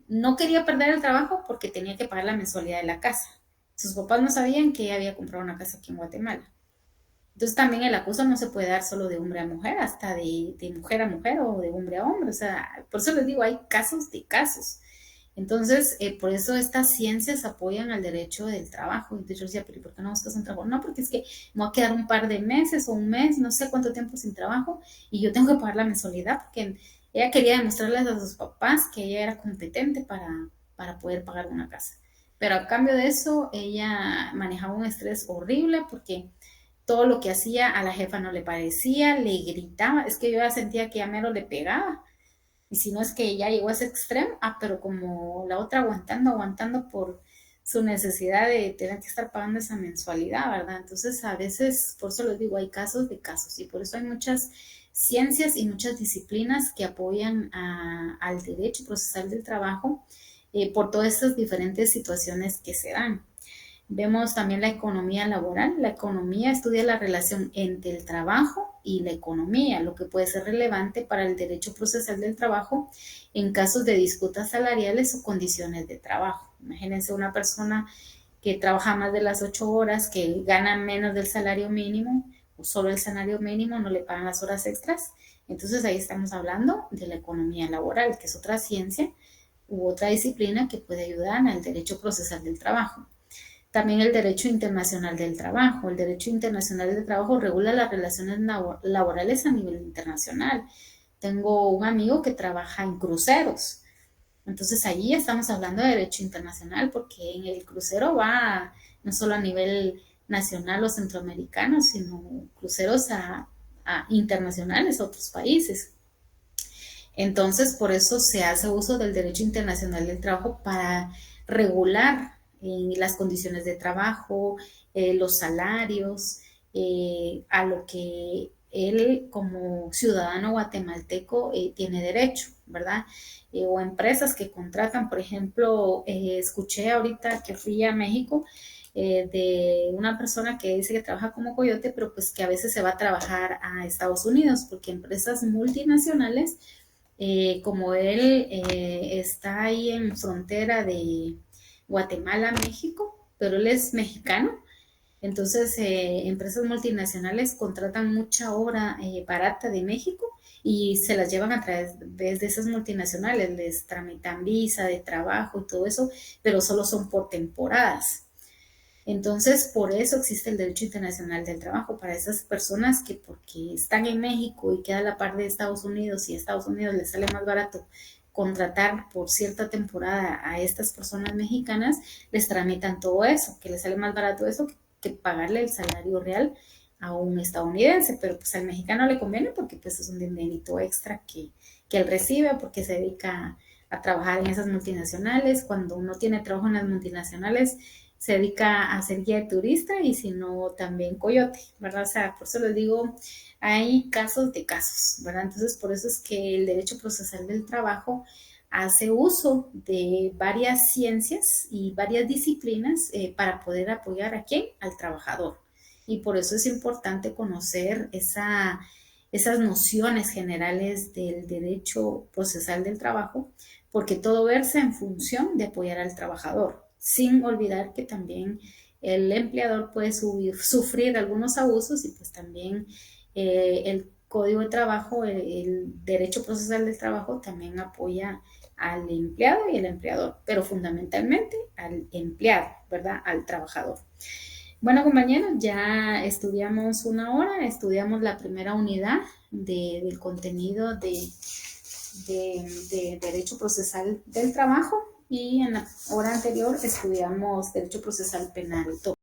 no quería perder el trabajo porque tenía que pagar la mensualidad de la casa. Sus papás no sabían que ella había comprado una casa aquí en Guatemala. Entonces también el acoso no se puede dar solo de hombre a mujer, hasta de mujer a mujer o de hombre a hombre. O sea, por eso les digo, hay casos de casos. Entonces, por eso estas ciencias apoyan al derecho del trabajo. Entonces yo decía, pero ¿por qué no buscas un trabajo? No, porque es que me voy a quedar un par de meses o un mes, no sé cuánto tiempo sin trabajo, y yo tengo que pagar la mensualidad porque ella quería demostrarles a sus papás que ella era competente para poder pagar una casa. Pero a cambio de eso, ella manejaba un estrés horrible porque todo lo que hacía a la jefa no le parecía, le gritaba, es que yo ya sentía que ya mero le pegaba Y si no es que ya llegó a ese extremo, pero como la otra aguantando por su necesidad de tener que estar pagando esa mensualidad, ¿verdad? Entonces, a veces, por eso les digo, hay casos de casos y por eso hay muchas ciencias y muchas disciplinas que apoyan al derecho procesal del trabajo por todas estas diferentes situaciones que se dan. Vemos también la economía laboral. La economía estudia la relación entre el trabajo y la economía, lo que puede ser relevante para el derecho procesal del trabajo en casos de disputas salariales o condiciones de trabajo. Imagínense una persona que trabaja más de las 8 horas, que gana menos del salario mínimo o solo el salario mínimo, no le pagan las horas extras. Entonces ahí estamos hablando de la economía laboral, que es otra ciencia u otra disciplina que puede ayudar al derecho procesal del trabajo. También el derecho internacional del trabajo. El derecho internacional del trabajo regula las relaciones laborales a nivel internacional. Tengo un amigo que trabaja en cruceros. Entonces allí estamos hablando de derecho internacional porque en el crucero va no solo a nivel nacional o centroamericano, sino cruceros a internacionales, a otros países. Entonces, por eso se hace uso del derecho internacional del trabajo para regular las condiciones de trabajo, los salarios, a lo que él como ciudadano guatemalteco tiene derecho, ¿verdad? O empresas que contratan, por ejemplo, escuché ahorita que fui a México de una persona que dice que trabaja como coyote, pero pues que a veces se va a trabajar a Estados Unidos, porque empresas multinacionales como él está ahí en frontera de Guatemala, México, pero él es mexicano, entonces empresas multinacionales contratan mucha obra barata de México y se las llevan a través de esas multinacionales, les tramitan visa de trabajo y todo eso, pero solo son por temporadas. Entonces, por eso existe el derecho internacional del trabajo para esas personas que porque están en México y queda a la par de Estados Unidos y a Estados Unidos les sale más barato contratar por cierta temporada a estas personas mexicanas, les tramitan todo eso, que les sale más barato eso que pagarle el salario real a un estadounidense, pero pues al mexicano le conviene porque pues es un dinerito extra que él recibe porque se dedica a trabajar en esas multinacionales. Cuando uno tiene trabajo en las multinacionales, se dedica a ser guía de turista y si no, también coyote, ¿verdad? O sea, por eso les digo, hay casos de casos, ¿verdad? Entonces, por eso es que el derecho procesal del trabajo hace uso de varias ciencias y varias disciplinas para poder apoyar a quién, al trabajador. Y por eso es importante conocer esas nociones generales del derecho procesal del trabajo, porque todo versa en función de apoyar al trabajador, sin olvidar que también el empleador puede sufrir algunos abusos y pues también el Código de Trabajo, el derecho procesal del trabajo también apoya al empleado y al empleador, pero fundamentalmente al empleado, ¿verdad? Al trabajador. Bueno, compañeros, ya estudiamos 1 hora, estudiamos la primera unidad del contenido de Derecho Procesal del Trabajo y en la hora anterior estudiamos Derecho Procesal Penal.